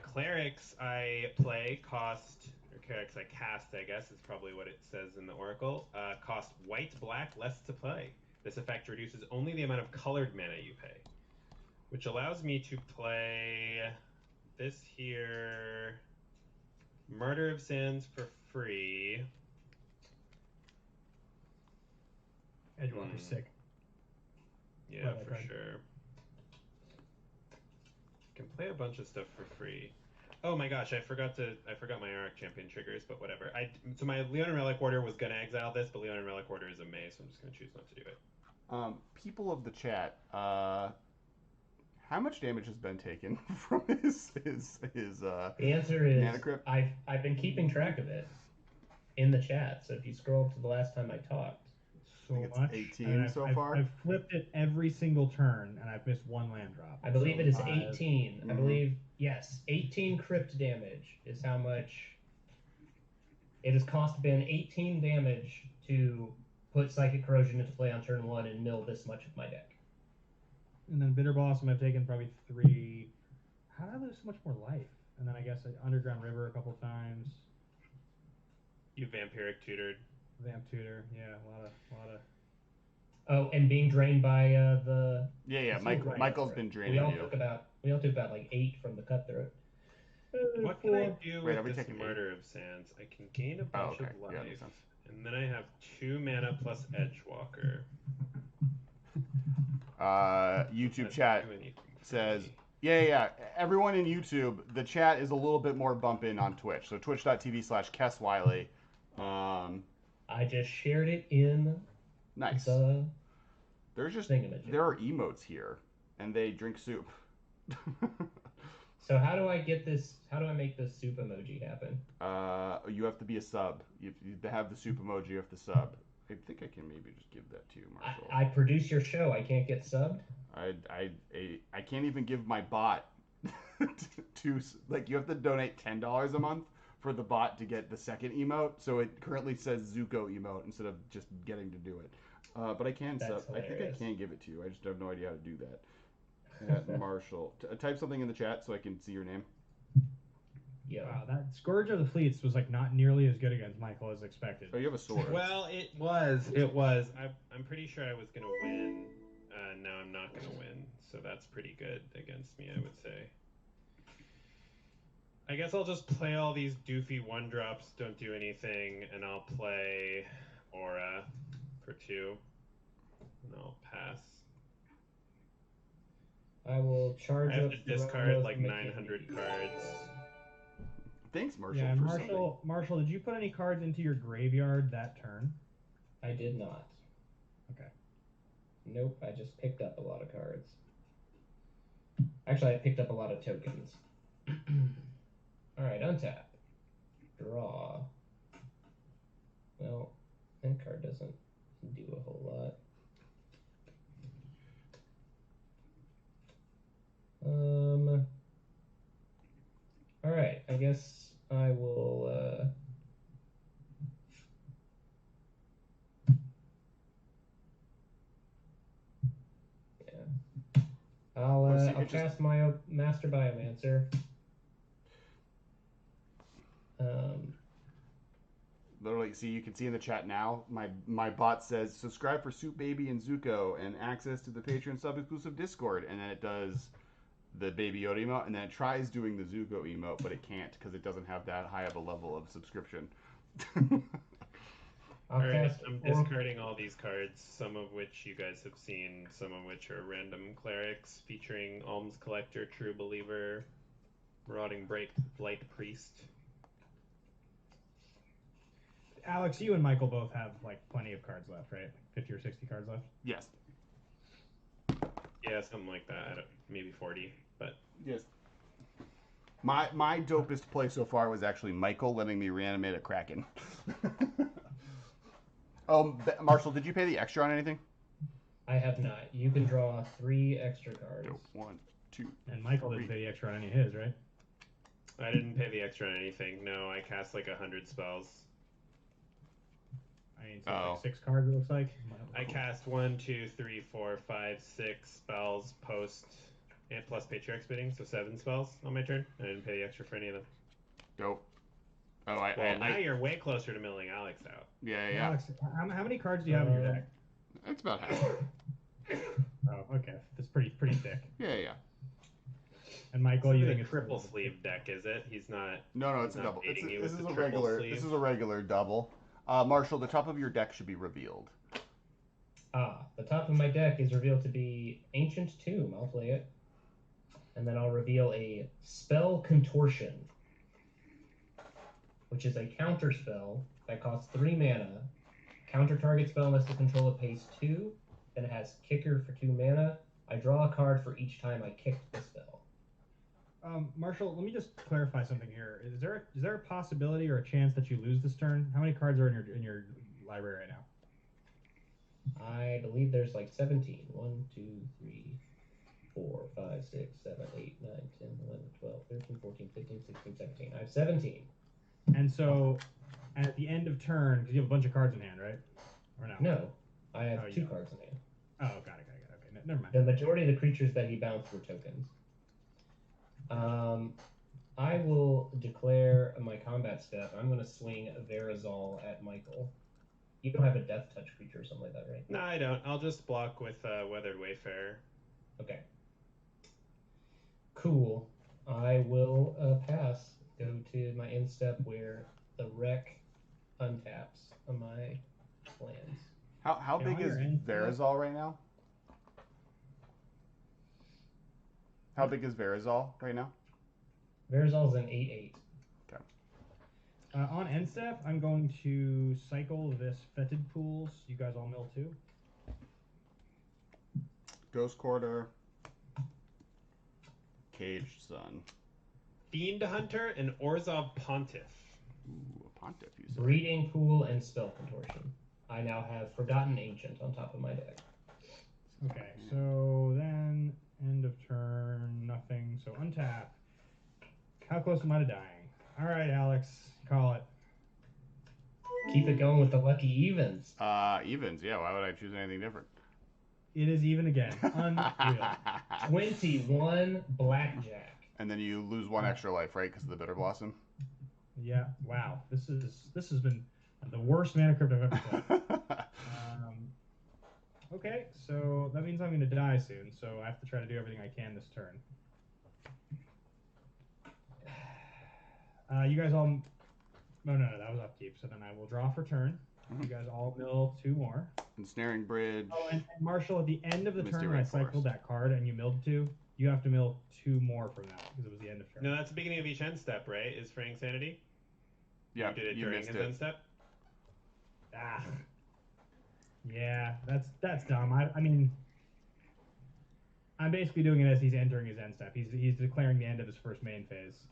Clerics I play cost, or clerics I cast, I guess is probably what it says in the Oracle, cost white, black, less to play. This effect reduces only the amount of colored mana you pay, which allows me to play this here, Murder of Sands for free. Edgewalker's sick. Yeah, Play that for card. sure. Can play a bunch of stuff for free. Oh my gosh, I forgot my Arak champion triggers, but whatever. So my Leon and Relic Order was gonna exile this, but Leon and Relic Order is a May, so I'm just gonna choose not to do it. People of the chat, how much damage has been taken from his The answer is Mana Crypt? I've been keeping track of it in the chat. So if you scroll to the last time I talked, So think it's much. 18 and so I've, far? I've flipped it every single turn, and I've missed one land drop. I believe So it is 5. 18. I Mhm. believe, yes, 18 crypt damage is how much it has cost Ben 18 damage to put Psychic Corrosion into play on turn 1 and mill this much of my deck. And then Bitter Blossom, I've taken probably 3. How did I lose so much more life? And then I guess Underground River a couple times. You Vampiric Tutored. Vamp Tutor, yeah, a lot of. Oh, and being drained by the. Yeah. Seems right. Michael's been We draining all you. took about 8 from the Cutthroat. What can I do Wait, are we with this taking Martyr of Sands? I can gain a bunch okay. of Yeah, life, makes sense. and then I have 2 mana plus Edgewalker. YouTube Doesn't chat do anything for says, me. yeah. Everyone in YouTube, the chat is a little bit more bumping on Twitch. So twitch.tv/Kess Wiley. I just shared it in Nice. the There's just thingamajig. there are emotes here, and they drink soup. So how do I get this? How do I make this soup emoji happen? You have to be a sub. You have the soup emoji. You have to sub. I think I can maybe just give that to you, Marshal. I produce your show. I can't get subbed. I can't even give my bot to like you have to donate $10 a month for the bot to get the second emote. So it currently says Zuko emote instead of just getting to do it. But I can That's sub. I think I hilarious. can give it to you. I just have no idea how to do that. Marshal, type something in the chat so I can see your name. Yeah. Wow, that Scourge of the Fleets was like not nearly as good against Michael as expected. Oh, you have a sword. Well, it was. I'm pretty sure I was gonna win. Now I'm not gonna win, so that's pretty good against me, I would say. I guess I'll just play all these doofy 1-drops, don't do anything, and I'll play Orah for 2, and I'll pass. I will charge I have up to the discard Roanoke like McKinney. 900 cards. Thanks, Marshal. Yeah, for Marshall, did you put any cards into your graveyard that turn? I did not. Okay. Nope, I just picked up a lot of cards. Actually, I picked up a lot of tokens. Alright, untap. Draw. Well, that card doesn't do a whole lot. Alright, I guess I will, yeah. I'll cast my Master Biomancer. Literally, see, you can see in the chat now, my bot says, subscribe for Soup Baby and Zuko and access to the Patreon sub-exclusive Discord. And then it does the Baby Yoda emote, and then it tries doing the Zuko emote, but it can't because it doesn't have that high of a level of subscription. Alright, I'm discarding all these cards, some of which you guys have seen, some of which are random clerics featuring Alms Collector, True Believer, Marauding Blight Priest. Alex, you and Michael both have like plenty of cards left, right? 50 or 60 cards left? Yes. Yeah, something like that. Maybe 40, but... Yes. My dopest play so far was actually Michael letting me reanimate a Kraken. Marshall, did you pay the extra on anything? I have not. You can draw 3 extra cards. Nope. 1, 2. And Michael didn't pay the extra on any of his, right? I didn't pay the extra on anything. No, I cast like 100 spells. I mean, so like 6 cards, it looks like. I cast 1, 2, 3, 4, 5, 6 spells post and plus Patriarch's Bidding, so 7 spells on my turn. I didn't pay the extra for any of them. Dope. Oh, now you're way closer to milling Alex out. Yeah. Alex, how many cards do you have in your deck? It's about half. Oh, okay. That's pretty thick. Yeah. And Michael, you think a it's triple sleeve deck, is it? He's not. No, it's he's a not double. beating you This with is the a triple regular. sleeve. This is a regular double. Marshall, the top of your deck should be revealed. The top of my deck is revealed to be Ancient Tomb. I'll play it. And then I'll reveal a Spell Contortion, which is a counter spell that costs 3 mana. Counter target spell unless the controller pays 2. Then it has Kicker for 2 mana. I draw a card for each time I kicked the spell. Marshall, let me just clarify something here. Is there a possibility or a chance that you lose this turn? How many cards are in your library right now? I believe there's like 17. 1, 2, 3, 4, 5, 6, 7, 8, 9, 10, 11, 12, 13, 14, 15, 16, 17. I have 17. And so, at the end of turn, because you have a bunch of cards in hand, right? Or no? No, I have 2 cards in hand. Oh, got it. Okay, never mind. The majority of the creatures that he bounced were tokens. I will declare my combat step. I'm going to swing Verazol at Michael. You don't have a death touch creature or something like that, right? No, I don't. I'll just block with Weathered Wayfarer. Okay. Cool. I will pass. Go to my end step where the wreck untaps on my lands. How big is Verazol right now? How big is Verazol right now? Verazol's an 8/8. Okay. On end step, I'm going to cycle this Fetid Pools. You guys all mill too? Ghost Quarter. Caged Sun. Fiend Hunter and Orzhov Pontiff. Ooh, a Pontiff, you said. Breeding Pool and Spell Contortion. I now have Forgotten Ancient on top of my deck. Okay, so then end of turn, nothing. So untap. How close am I to dying? All right, Alex, call it. Keep it going with the lucky evens. Evens, yeah. Why would I choose anything different? It is even again. Unreal. 21 blackjack. And then you lose 1 extra life, right? Because of the Bitter Blossom. Yeah. Wow. This has been the worst mana crypt I've ever played. Okay, so that means I'm going to die soon. So I have to try to do everything I can this turn. You guys all. No, that was upkeep. So then I will draw for turn. Mm-hmm. You guys all mill 2 more. Ensnaring Bridge. Oh, and Marshall, at the end of the Misty turn when I Rainforest. cycled that card and you milled 2, you have to mill 2 more from that because it was the end of turn. No, that's the beginning of each end step, right? Is Fraying Sanity? Yeah, You did it you during missed his it. end step? Ah. Yeah, that's dumb. I mean, I'm basically doing it as he's entering his end step. He's declaring the end of his first main phase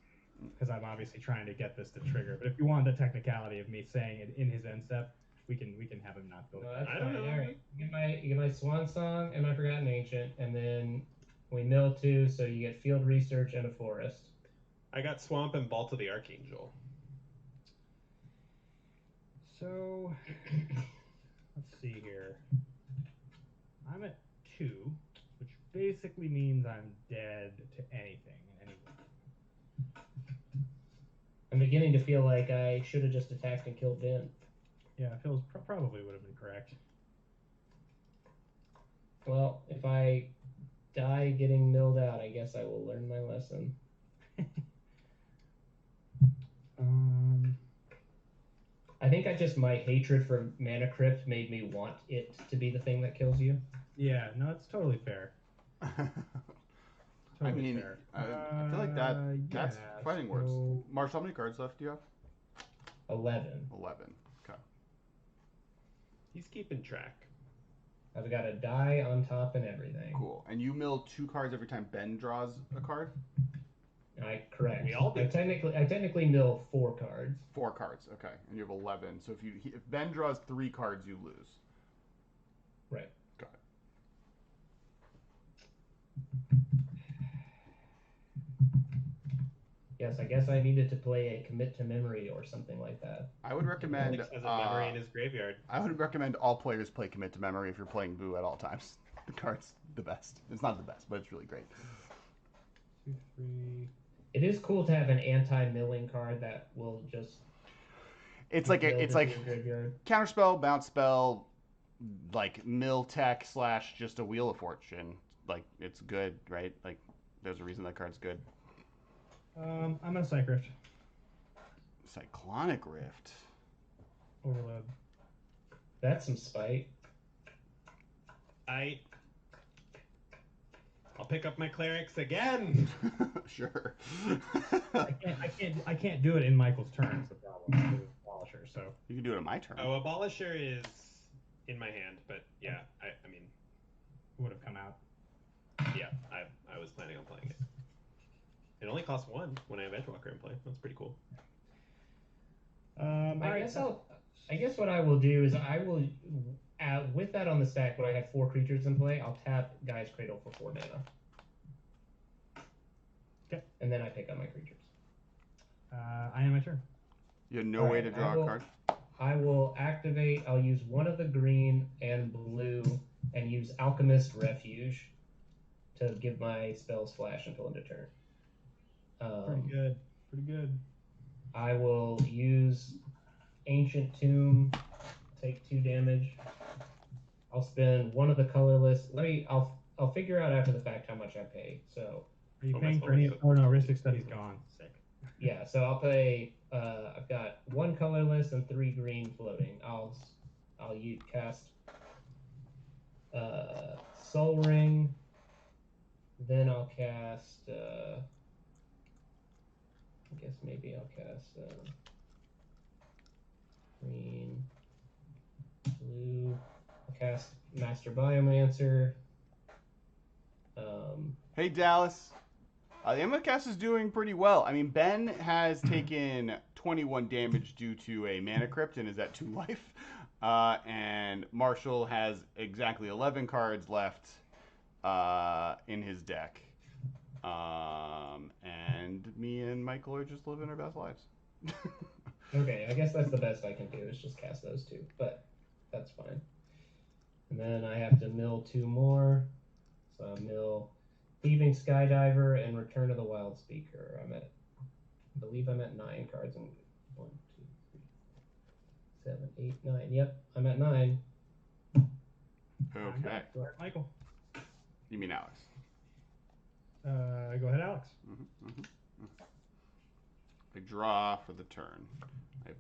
because I'm obviously trying to get this to trigger. But if you want the technicality of me saying it in his end step, we can have him not go. No, that's I don't fine. know. All right. You get my Swan Song and my Forgotten Ancient, and then we mill 2, so you get Field Research and a Forest. I got Swamp and Ball to the Archangel. So let's see here. I'm at 2, which basically means I'm dead to anything and anyone. I'm beginning to feel like I should have just attacked and killed Ben. Yeah, it feels probably would have been correct. Well, if I die getting milled out, I guess I will learn my lesson. I think my hatred for Mana Crypt made me want it to be the thing that kills you. Yeah, no, it's totally fair. I mean, fair. I feel like that's yeah, fighting words. Marshall, how many cards left do you have? 11. 11. Okay. He's keeping track. I've got a die on top and everything. Cool. And you mill 2 cards every time Ben draws a card? Correct. We all do. I technically mill 4 cards. 4 cards, okay. And you have 11. So if Ben draws 3 cards, you lose. Right. Got it. Yes, I guess I needed to play a Commit to Memory or something like that. I would recommend. Alex has a memory in his graveyard. I would recommend all players play Commit to Memory if you're playing Boo at all times. The card's the best. It's not the best, but it's really great. 2, 3. It is cool to have an anti-milling card that will just. It's like build it's into like your graveyard. counterspell, bounce spell, like mill tech / just a Wheel of Fortune. Like it's good, right? Like there's a reason that card's good. I'm gonna Psych Rift. Cyclonic Rift. Overload. That's some spite. I'll pick up my clerics again. Sure. I can't do it in Michael's turn. Is the problem? With Abolisher, so You can do it on my turn. Oh, Abolisher is in my hand, but yeah, I mean, would have come out. yeah, I was planning on playing it. It only costs 1 when I have Edgewalker in play. That's pretty cool. I guess what I will do is I will, with that on the stack, when I have 4 creatures in play, I'll tap Guy's Cradle for 4 mana. Okay. And then I pick up my creatures. I am my turn. You have no way to draw a card? I will activate, I'll use one of the green and blue and use Alchemist Refuge to give my spells flash until end of turn. Pretty good. Pretty good. I will use Ancient Tomb, take 2 damage. I'll spend one of the colorless. I'll figure out after the fact how much I pay. So are you paying for any? Oh no, Ristic Study's gone. Sick. Yeah, so I'll pay. I've got 1 colorless and 3 green floating. I'll cast Soul Ring. Then I'll cast. I guess maybe I'll cast green, blue. I'll cast Master Biomancer. Hey, Dallas. The Amethyst is doing pretty well. I mean, Ben has taken 21 damage due to a mana crypt and is at 2 life. And Marshal has exactly 11 cards left in his deck. And me and Michael are just living our best lives. Okay, I guess that's the best I can do is just cast those 2, but that's fine. And then I have to mill 2 more. So I'll mill Thieving Skydiver and Return of the Wild Speaker. I believe I'm at 9 cards. 1, 2, 3, 7, 8, 9. Yep, I'm at 9. Okay. Michael. You mean Alex? Go ahead, Alex. I draw for the turn. I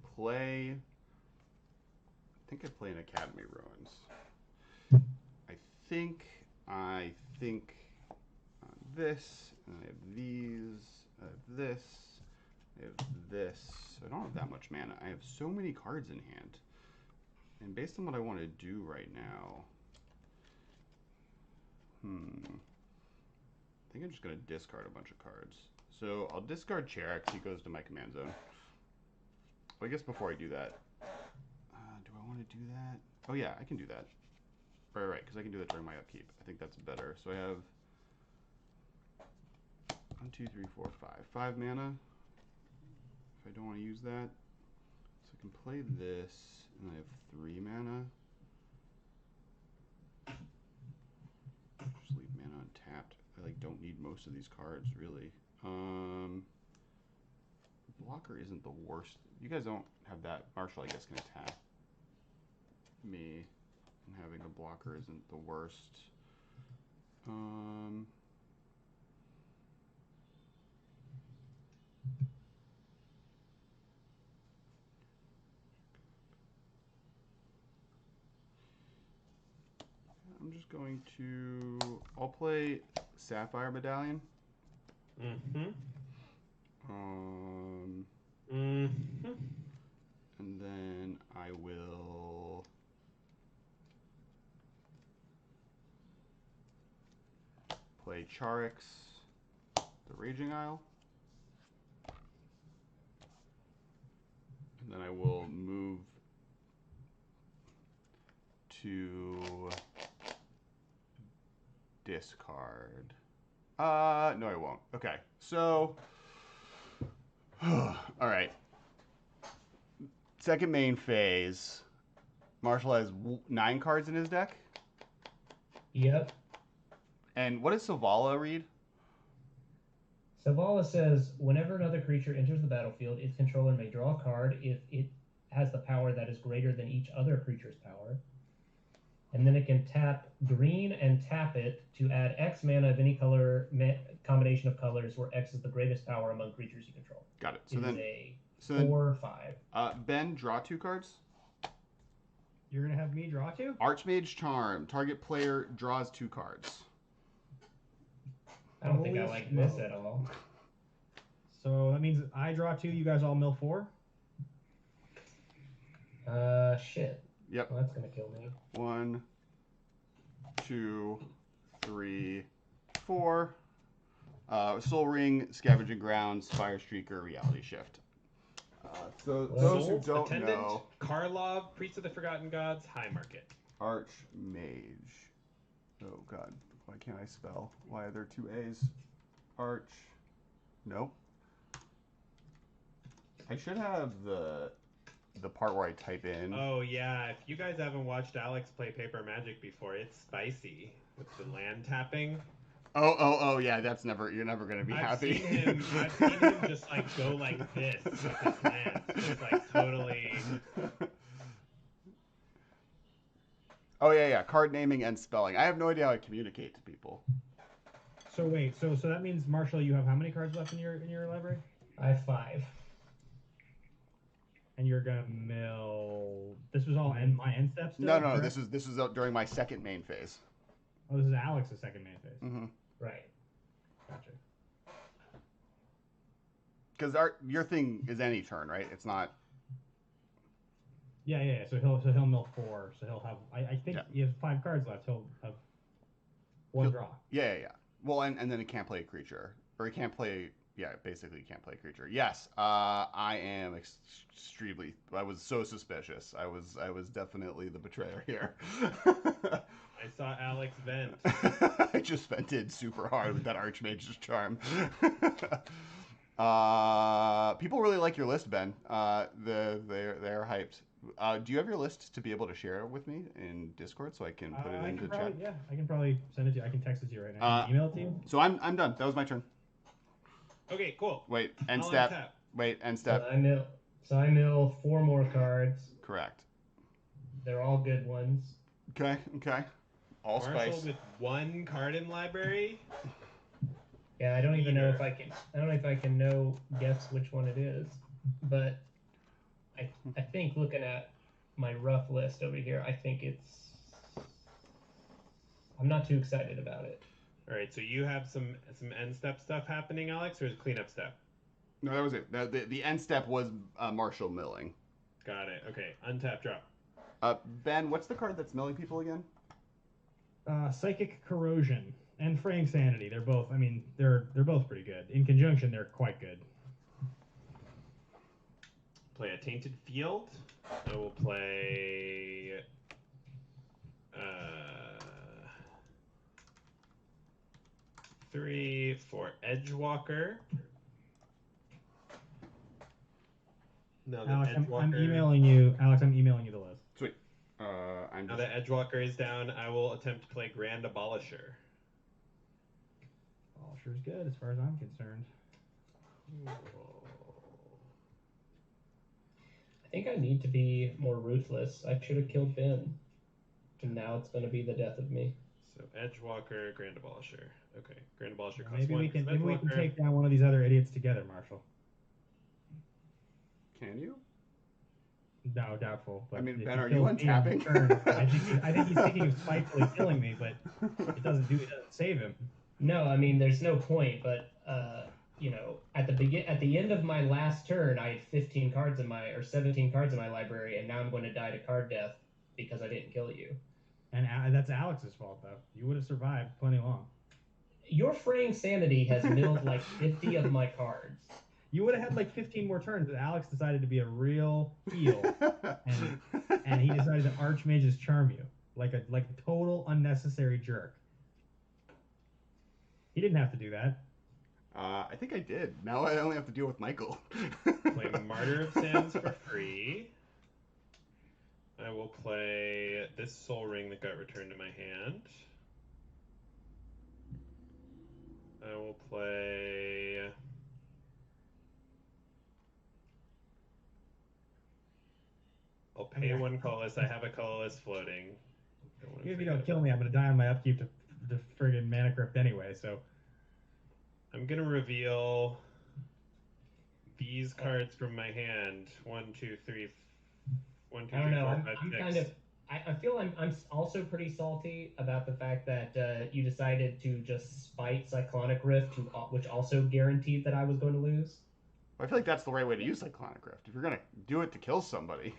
think I play an Academy Ruins. I think on this, and I have these, I have this, I have this. I don't have that much mana. I have so many cards in hand. And based on what I want to do right now, I think I'm just going to discard a bunch of cards. So I'll discard Charix. He goes to my command zone. Well, I guess before I do that, do I want to do that? Oh yeah, I can do that. Right, because I can do that during my upkeep. I think that's better. So I have 1, 2, 3, 4, 5. 5 mana. If I don't want to use that. So I can play this, and I have 3 mana. Just leave mana untapped. I don't need most of these cards, really. Blocker isn't the worst. You guys don't have that. Marshal, I guess, can attack me. And having a blocker isn't the worst. I'm just going to... I'll play Sapphire Medallion. And then I will... play Charix, the Raging Isle. And then I will move to discard. No, I won't. Okay, so... Alright. Second main phase. Marshal has 9 cards in his deck. Yep. And what does Savala read? Savala says, whenever another creature enters the battlefield, its controller may draw a card if it has the power that is greater than each other creature's power. And then it can tap green and tap it to add X mana of any color combination of colors where X is the greatest power among creatures you control. Got it. So then, 4 or 5. Ben, draw 2 cards. You're gonna have me draw 2? Archmage Charm. Target player draws 2 cards. I don't think I Holy like this smoke. at all. So that means I draw 2, you guys all mill 4? Shit. Yep. Well, that's gonna kill me. 1, 2, 3, 4. Soul Ring, Scavenging Grounds, Fire Streaker, Reality Shift. So those who Soul's don't Attendant, know, Karlov, Priest of the Forgotten Gods, High Market. Archmage. Oh god, why can't I spell? Why are there 2 A's? Arch. Nope. I should have the part where I type in. Oh yeah, if you guys haven't watched Alex play Paper Magic before, it's spicy with the land tapping. Oh yeah, you're never gonna be I've happy. seen him just like go like this with his hands, just like totally. Oh yeah, card naming and spelling. I have no idea how to communicate to people. So wait, so that means Marshall, you have how many cards left in your library? I have 5. And you're gonna mill. This was all my end steps. No, correct? this is during my second main phase. Oh, this is Alex's second main phase. Mm-hmm. Right. Gotcha. Because your thing is any turn, right? It's not. Yeah. So he'll mill 4. So he'll have. I think Yeah. he has 5 cards left. He'll have 1 draw. Yeah. Well, and then it can't play a creature, or it can't play. Yeah, basically, you can't play a creature. Yes, I am extremely. I was so suspicious. I was definitely the betrayer here. I saw Alex vent. I just vented super hard with that Archmage's Charm. People really like your list, Ben. They're hyped. Do you have your list to be able to share it with me in Discord so I can put it into chat? Yeah, I can probably send it to you. I can text it to you right now. Email it to you. So I'm done. That was my turn. Okay, cool. Wait, end I'll step. untap. Wait, end step. So I mill 4 more cards. Correct. They're all good ones. Okay. All Marshal spice. with 1 card in library. Yeah, I don't even know if I can. I don't know if I can guess which one it is, but I think looking at my rough list over here, I think it's. I'm not too excited about it. All right, so you have some end step stuff happening, Alex, or is cleanup step? No, that was it. The end step was Marshal milling. Got it. Okay, untap drop. Ben, what's the card that's milling people again? Psychic Corrosion and Fraying Sanity. They're both. I mean, they're both pretty good. In conjunction, they're quite good. Play a Tainted Field. I will play. 3 for Edgewalker. No, the Alex, Edgewalker. I'm emailing you. Alex, I'm emailing you the list. Sweet. Now that Edgewalker is down, I will attempt to play Grand Abolisher. Abolisher's good as far as I'm concerned. I think I need to be more ruthless. I should have killed Ben, and now it's going to be the death of me. So Edgewalker, Grand Abolisher. Okay, Grand Abolisher costs Maybe 1. we can Edgewalker. take down one of these other idiots together, Marshall. Can you? No, doubtful. But I mean, if Ben, he are you kills me on untapping? turn, I think he's thinking of spitefully killing me, but it doesn't save him. No, I mean there's no point. But at the end of my last turn, I had 15 cards in my 17 cards in my library, and now I'm going to die to card death because I didn't kill you. And that's Alex's fault, though. You would have survived plenty long. Your Fraying Sanity has milled like 50 of my cards. You would have had like 15 more turns, but Alex decided to be a real heel, and he decided to Archmage's Charm you like a total unnecessary jerk. He didn't have to do that. I think I did. Now I only have to deal with Michael. Play Martyr of Sands for free. I will play this Soul Ring that got returned to my hand. I will play. I'll pay 1 colorless. I have a colorless floating. Even if you don't kill me, I'm gonna die on my upkeep to friggin' Mana Crypt anyway. So I'm gonna reveal these cards from my hand. 1, 2, 3. 1, 2, I don't 3, know. 4, 5, 6. I feel I'm also pretty salty about the fact that you decided to just spite Cyclonic Rift, which also guaranteed that I was going to lose. I feel like that's the right way to use Cyclonic Rift. If you're gonna do it to kill somebody.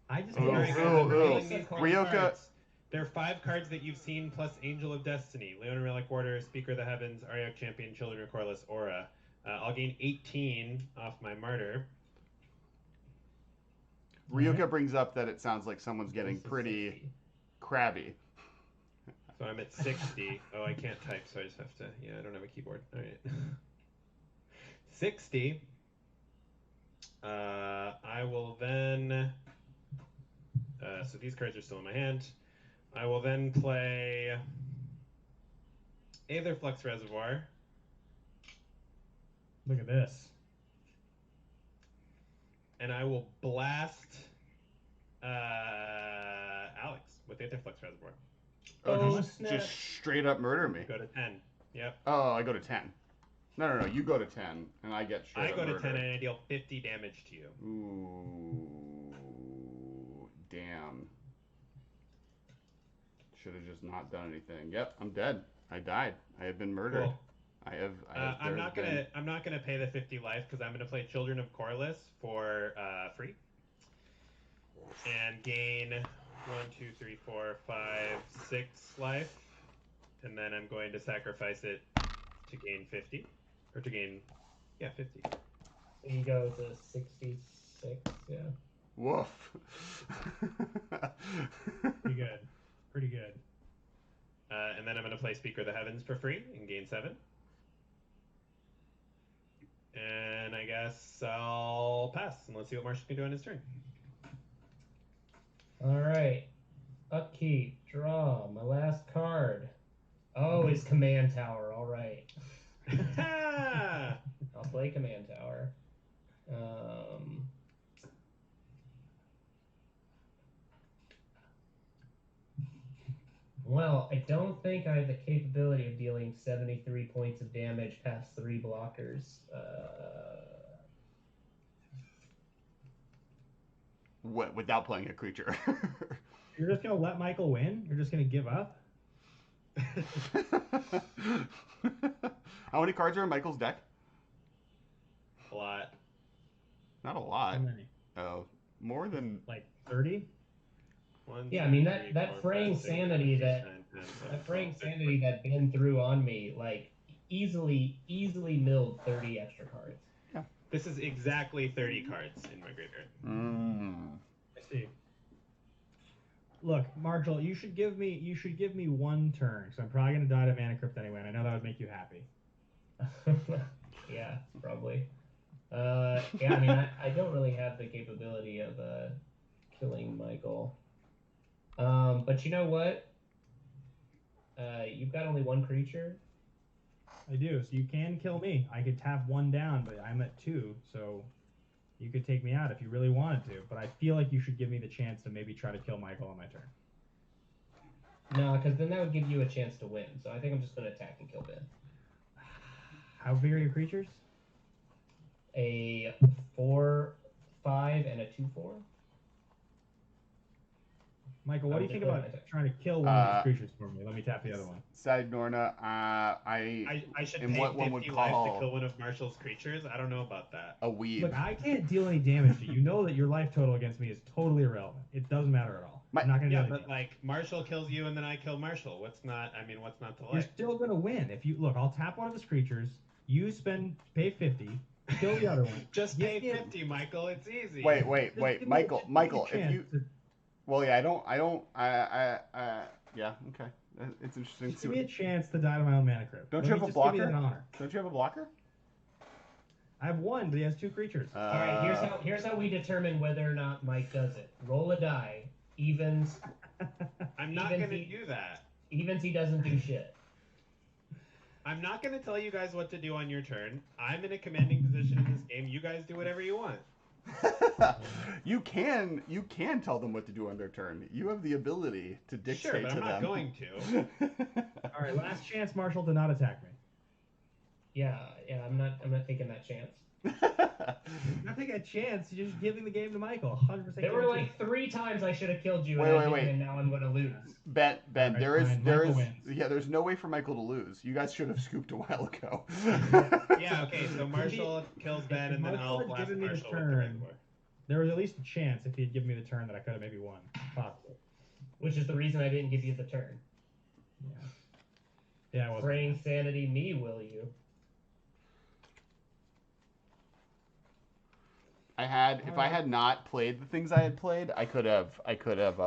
I just Oh, can't. oh, I'm oh. revealing these Ryoka- cards. There are 5 cards that you've seen plus Angel of Destiny, Leona Relic Warder, Speaker of the Heavens, Ariok Champion, Children of Corliss, Orah. I'll gain 18 off my Martyr. Ryoka brings up that it sounds like someone's getting pretty 60. crabby. So I'm at 60. Oh, I can't type, so I just have to. Yeah, I don't have a keyboard. All right. 60. I will then. So these cards are still in my hand. I will then play Aetherflux Reservoir. Look at this. And I will blast Alex with Aetherflux Reservoir. Oh, just snap. straight up murder me. Go to 10. Yep. Oh, I go to 10. No. You go to 10, and I get straight I up go to murder. 10 and I deal 50 damage to you. Ooh, damn. Should have just not done anything. Yep, I'm dead. I died. I have been murdered. Cool. I'm not been- gonna pay the 50 life because I'm gonna play Children of Corliss for free and gain 1, 2, 3, 4, 5, 6 life, and then I'm going to sacrifice it to gain 50 or to gain 50. So you go to 66. Yeah. Woof. Pretty good. Pretty good. And then I'm gonna play Speaker of the Heavens for free and gain 7. And I guess I'll pass and let's see what Marshal can do on his turn. All right. Upkeep. Draw. My last card. Oh, it's Command Tower. All right. I'll play Command Tower. Well, I don't think I have the capability of dealing 73 points of damage past 3 blockers. What, without playing a creature. You're just gonna let Michael win? You're just gonna give up? How many cards are in Michael's deck? A lot. Not a lot. How many? Oh, more than... Like 30? 1, Yeah, I 2, mean, 3, that 4, fraying 5, 6, sanity 7, 8, that- 9, 10, 11, That fraying 12, 13, sanity that Ben threw on me, like, easily milled 30 extra cards. This is exactly 30 cards in my graveyard. I see. Look, Marshal, you should give me one turn, because I'm probably gonna die to Mana Crypt anyway, and I know that would make you happy. Yeah, probably. Yeah, I mean, I don't really have the capability of killing Michael. But you know what? You've got only 1 creature. I do, so you can kill me. I could tap 1 down, but I'm at 2, so you could take me out if you really wanted to. But I feel like you should give me the chance to maybe try to kill Michael on my turn. No, because then that would give you a chance to win. So I think I'm just going to attack and kill Ben. How big are your creatures? A 4/5 and a 2/4. Michael, what do you think about trying to kill one of these creatures for me? Let me tap the other one. Sagnorna, I should and pay what one would 50 life call- to kill one of Marshall's creatures? I don't know about that. a weeb. Look, I can't deal any damage to you. You know that your life total against me is totally irrelevant. It doesn't matter at all. I'm not gonna do Yeah, anything. but like Marshall kills you and then I kill Marshall. What's not to You're like? still gonna win if you look. I'll tap one of his creatures. You pay 50, kill the other one. Just Give pay me a- 50, Michael. It's easy. Wait, Just give me- Michael, just give me a Michael, if chance you... to- Well, yeah, yeah, okay. It's interesting to Just see give me a what... chance to die to my own Mana Crypt. Don't Let you me have a just give me blocker? that honor. Don't you have a blocker? I have 1, but he has 2 creatures. All right, here's how we determine whether or not Mike does it. Roll a die. Evens. I'm not Even gonna he- do that. Evens, he doesn't do shit. I'm not gonna tell you guys what to do on your turn. I'm in a commanding position in this game. You guys do whatever you want. You can tell them what to do on their turn. You have the ability to dictate Sure, but to I'm them. not going to. All right, last chance, Marshall, to not attack me. Yeah, I'm not taking that chance. Not taking a chance. You're just giving the game to Michael. 100%. There were like 3 times I should have killed you, Wait, and wait, I wait. didn't, and now I'm gonna lose. Ben, Alright, there is, fine. Michael wins. yeah, there's no way for Michael to lose. You guys should have scooped a while ago. Yeah, okay, so Marshal kills Ben, and then Michael I'll had blast given me the Marshal with the turn. reservoir. There was at least a chance if he had given me the turn that I could have maybe won. Possibly. Which is the reason I didn't give you the turn. Yeah. Yeah, it was. Praying sanity me, will you? If I had not played the things I had played, I could have,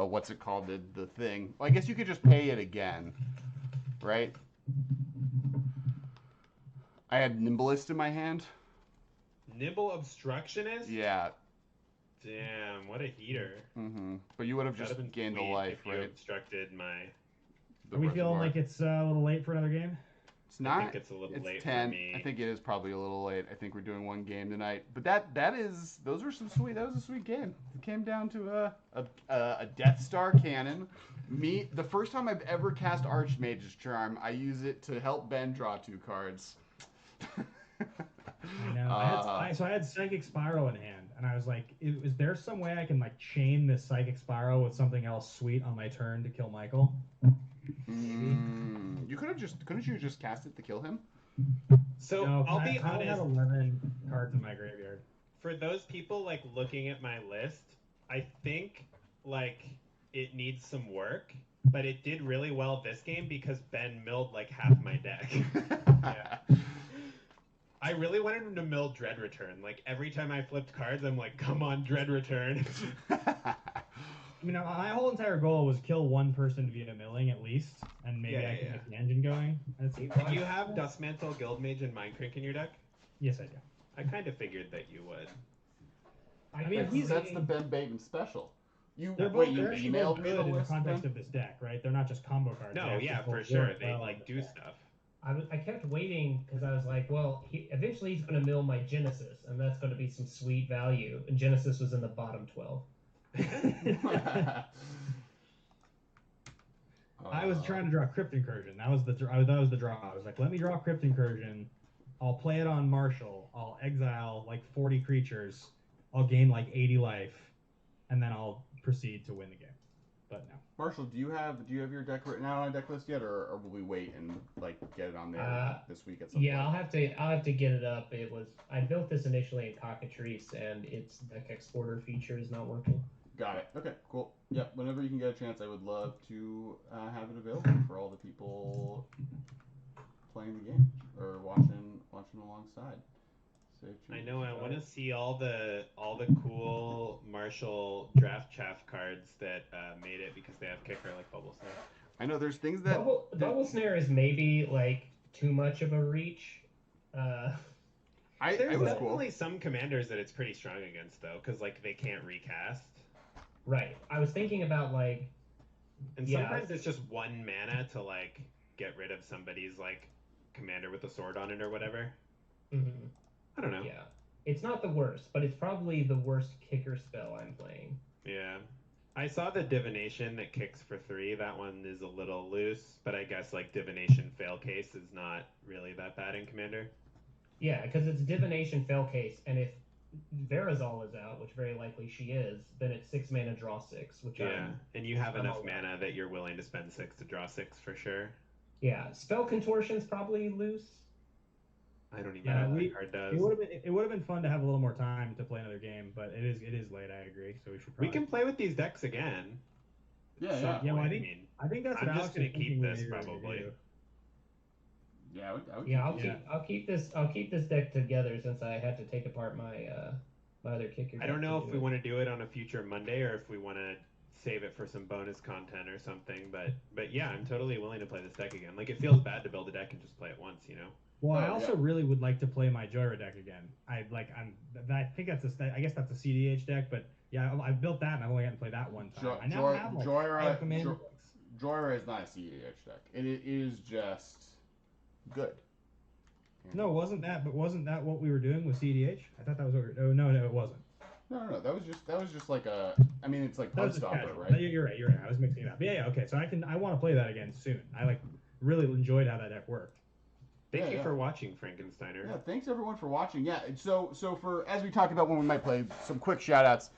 what's it called, the thing. Well, I guess you could just pay it again, right? I had Nimblest in my hand. Nibble Obstructionist? Yeah. Damn, what a heater. Mm-hmm. But you would have just That'd have been gained a sweet life, if you right? obstructed my... The Are we feeling reservoir. like it's a little late for another game? It's not. I think it's a little late 10. for me. I think it is probably a little late. I think we're doing one game tonight. But that was a sweet game. It came down to a Death Star cannon. The first time I've ever cast Archmage's Charm, I use it to help Ben draw 2 cards. I know. I had Psychic Spiral in hand, and I was like, is there some way I can like chain this Psychic Spiral with something else sweet on my turn to kill Michael? You couldn't you just cast it to kill him? So, No, I'll be I only have honest, 11 cards in my graveyard. for those people, like, looking at my list, I think, like, it needs some work, but it did really well this game because Ben milled, like, half my deck. Yeah. I really wanted him to mill Dread Return. Like, every time I flipped cards, I'm like, come on, Dread Return. I mean, my whole entire goal was kill one person via milling at least, and maybe I can get the engine going. Do you have Dustmantle, Guildmage, and Mindcrank in your deck? Yes, I do. I kind of figured that you would. I mean, that's the Ben Bateman special. They're Wait, both you they're actually emailed both me good the in the list, context Ben? of this deck, right? They're not just combo cards. No, They yeah, actually for both sure. work They, well like, in do this deck. stuff. I kept waiting because I was like, well, eventually he's going to mill my Genesis, and that's going to be some sweet value. And Genesis was in the bottom 12. I was trying to draw Crypt Incursion. That was the draw. I was like, let me draw Crypt Incursion. I'll play it on Marshal. I'll exile like 40 creatures. I'll gain like 80 life, and then I'll proceed to win the game. But no. Marshall, do you have your deck written out on a deck list yet, or will we wait and like get it on there this week at some Yeah, point? I'll have to get it up. I built this initially in Cockatrice, and its deck exporter feature is not working. Got it. Okay, cool. Yep. Whenever you can get a chance, I would love to have it available for all the people playing the game or watching alongside. I know. I want to see all the cool Marshal draft chaff cards that made it because they have kicker like Bubble Snare. I know there's things that Bubble Snare is maybe like too much of a reach. There's definitely some commanders that it's pretty strong against though, because like they can't recast. Right. I was thinking about like, and sometimes it's just 1 mana to like get rid of somebody's like commander with a sword on it or whatever. Mm-hmm. I don't know. Yeah, it's not the worst, but it's probably the worst kicker spell I'm playing. Yeah. I saw the Divination that kicks for 3. That one is a little loose, but I guess like Divination fail case is not really that bad in Commander. Yeah, because it's Divination fail case, and if Verazol is out, which very likely she is, then it's 6 mana draw 6, which and you have enough mana that you're willing to spend 6 to draw 6 for sure. Yeah, Spell Contortion's probably loose. I don't even know what that card does. It would have been fun to have a little more time to play another game, but it is late. I agree. So we should. We can play with these decks again. Yeah. Well, I think that's. I'm just gonna keep this probably. Yeah, I'll keep this deck together since I had to take apart my other kicker. I don't know if we want to do it on a future Monday or if we want to save it for some bonus content or something. But yeah, I'm totally willing to play this deck again. Like it feels bad to build a deck and just play it once, you know. Well, I also really would like to play my Joyra deck again. I think that's I guess that's a CDH deck, but yeah, I built that and I've only gotten to play that one time. I now have like Joyra is not a CDH deck. It is just good. No, wasn't that what we were doing with CDH? I thought that was what we were, no, it wasn't. No, that was just like a. I mean, it's like Pub Stopper, right? You're right. I was mixing it up. Yeah, okay. So I want to play that again soon. I really enjoyed how that deck worked. Thank you yeah. for watching, Frankensteiner. Yeah, thanks everyone for watching. Yeah, so for as we talked about when we might play, some quick shout outs.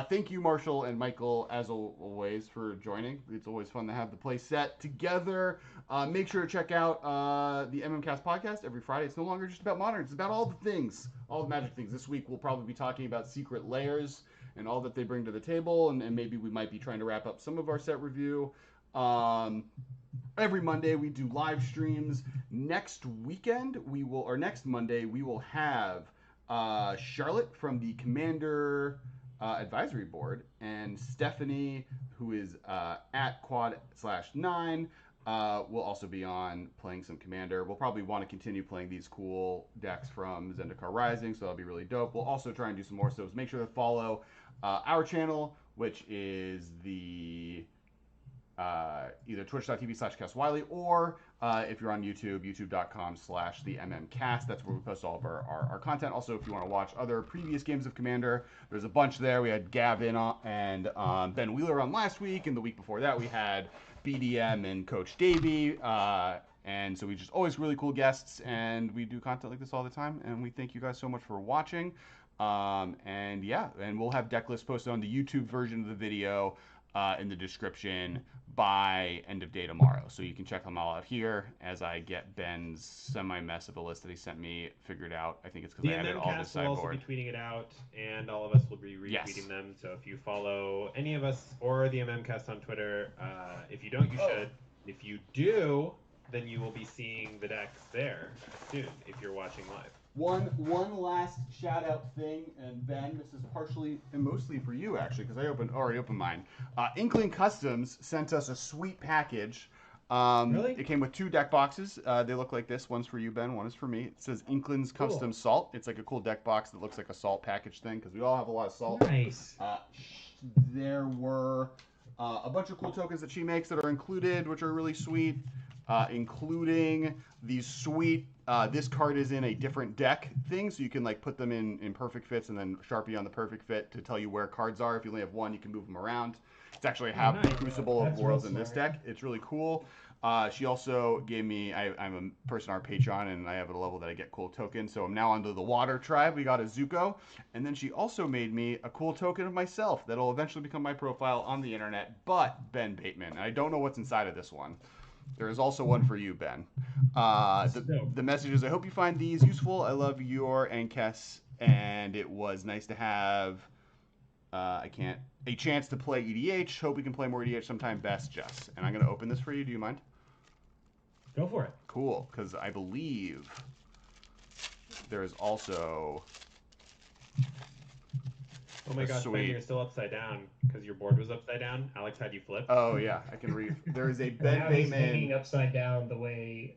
Thank you, Marshall and Michael, as always, for joining. It's always fun to have the play set together. Make sure to check out the MMCast podcast every Friday. It's no longer just about Modern. It's about all the things, all the magic things. This week we'll probably be talking about Secret Layers and all that they bring to the table, and maybe we might be trying to wrap up some of our set review. Every Monday we do live streams. Next Monday we will have Charlotte from the Commander Advisory Board and Stephanie, who is at Quad/9, will also be on playing some Commander. We'll probably want to continue playing these cool decks from Zendikar Rising, so that'll be really dope. We'll also try and do some more, so make sure to follow our channel, which is the either twitch.tv/KessWiley, or if you're on YouTube, youtube.com/theMMCast. That's where we post all of our content. Also, if you want to watch other previous games of Commander, there's a bunch there. We had Gavin and Ben Wheeler on last week, and the week before that we had BDM and Coach Davey. And so we just always really cool guests, and we do content like this all the time. And we thank you guys so much for watching. And we'll have deck lists posted on the YouTube version of the video in the description by end of day tomorrow. So you can check them all out here as I get Ben's semi-mess of a list that he sent me figured out. I think it's because I added all this will also be sideboard. tweeting it out, and all of us will be retweeting them. So if you follow any of us or the MMCast on Twitter, if you don't, you should. If you do, then you will be seeing the decks there soon if you're watching live. One last shout out thing, and Ben, this is partially and mostly for you actually, because I already opened mine. Inkling Customs sent us a sweet package. Really? It came with 2 deck boxes. They look like this. One's for you, Ben. One is for me. It says Inkling's Custom Salt. It's like a cool deck box that looks like a salt package thing, because we all have a lot of salt. Nice. There were a bunch of cool tokens that she makes that are included, which are really sweet, including these sweet. This card is in a different deck thing, so you can like put them in perfect fits and then Sharpie on the perfect fit to tell you where cards are. If you only have one, you can move them around. It's actually half the Crucible of Worlds in this deck. It's really cool. She also gave me, I'm a person on our Patreon, and I have at a level that I get cool tokens, so I'm now onto the Water Tribe. We got a Zuko, and then she also made me a cool token of myself that'll eventually become my profile on the internet, but Ben Bateman. And I don't know what's inside of this one. There is also one for you, Ben. The message is, I hope you find these useful. I love your and Kess, and it was nice to have a chance to play EDH. Hope we can play more EDH sometime. Best, Jess. And I'm going to open this for you. Do you mind? Go for it. Cool, because I believe there is also... Oh my gosh, Ben, you're still upside down because your board was upside down. Alex had you flipped. Oh, yeah, I can read. There is a Ben Now he's Bateman. hanging upside down the way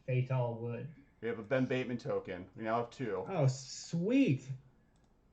Fatal would. We have a Ben Bateman token. We now have 2. Oh, sweet.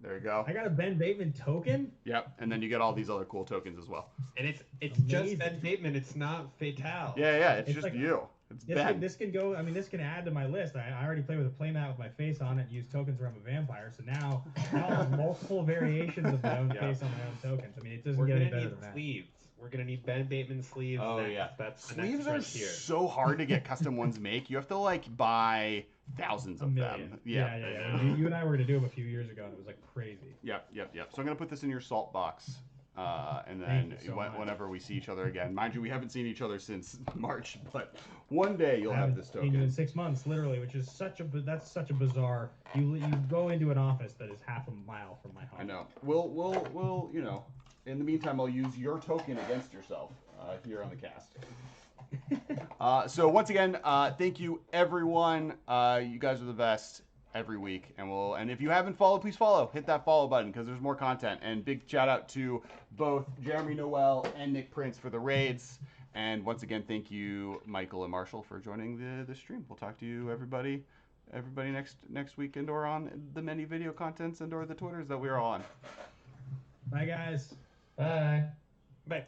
There you go. I got a Ben Bateman token? Yep, and then you get all these other cool tokens as well. And it's Amazing. just Ben Bateman. It's not Fatal. Yeah, it's It's just like- you. It's Ben. This can go. I mean, this can add to my list. I already play with a playmat with my face on it and use tokens where I'm a vampire. So now I have multiple variations of my own face on my own tokens. I mean, it doesn't We're get gonna any better need than that. sleeves. We're gonna need Ben Bateman sleeves. Oh next. yeah, That's the sleeves next are frontier. so hard to get custom ones make. You have to like buy thousands A of million. them. Yeah. You and I were gonna do them a few years ago, and it was like crazy. Yep. So I'm gonna put this in your salt box, and Thank then you so much. whenever we see each other again, mind you, we haven't seen each other since March, but one day you'll I have haven't this seen you token. in 6 months, literally, which is such a bizarre. You go into an office that is half a mile from my home. I know. We'll you know. In the meantime, I'll use your token against yourself here on the cast. So once again, thank you everyone. You guys are the best every week, and if you haven't followed, please follow. Hit that follow button because there's more content. And big shout out to both Jeremy Noel and Nick Prince for the raids. And once again, thank you, Michael and Marshall, for joining the stream. We'll talk to you everybody next week and/or on the many video contents and/or the Twitters that we are on. Bye, guys. Bye. Bye.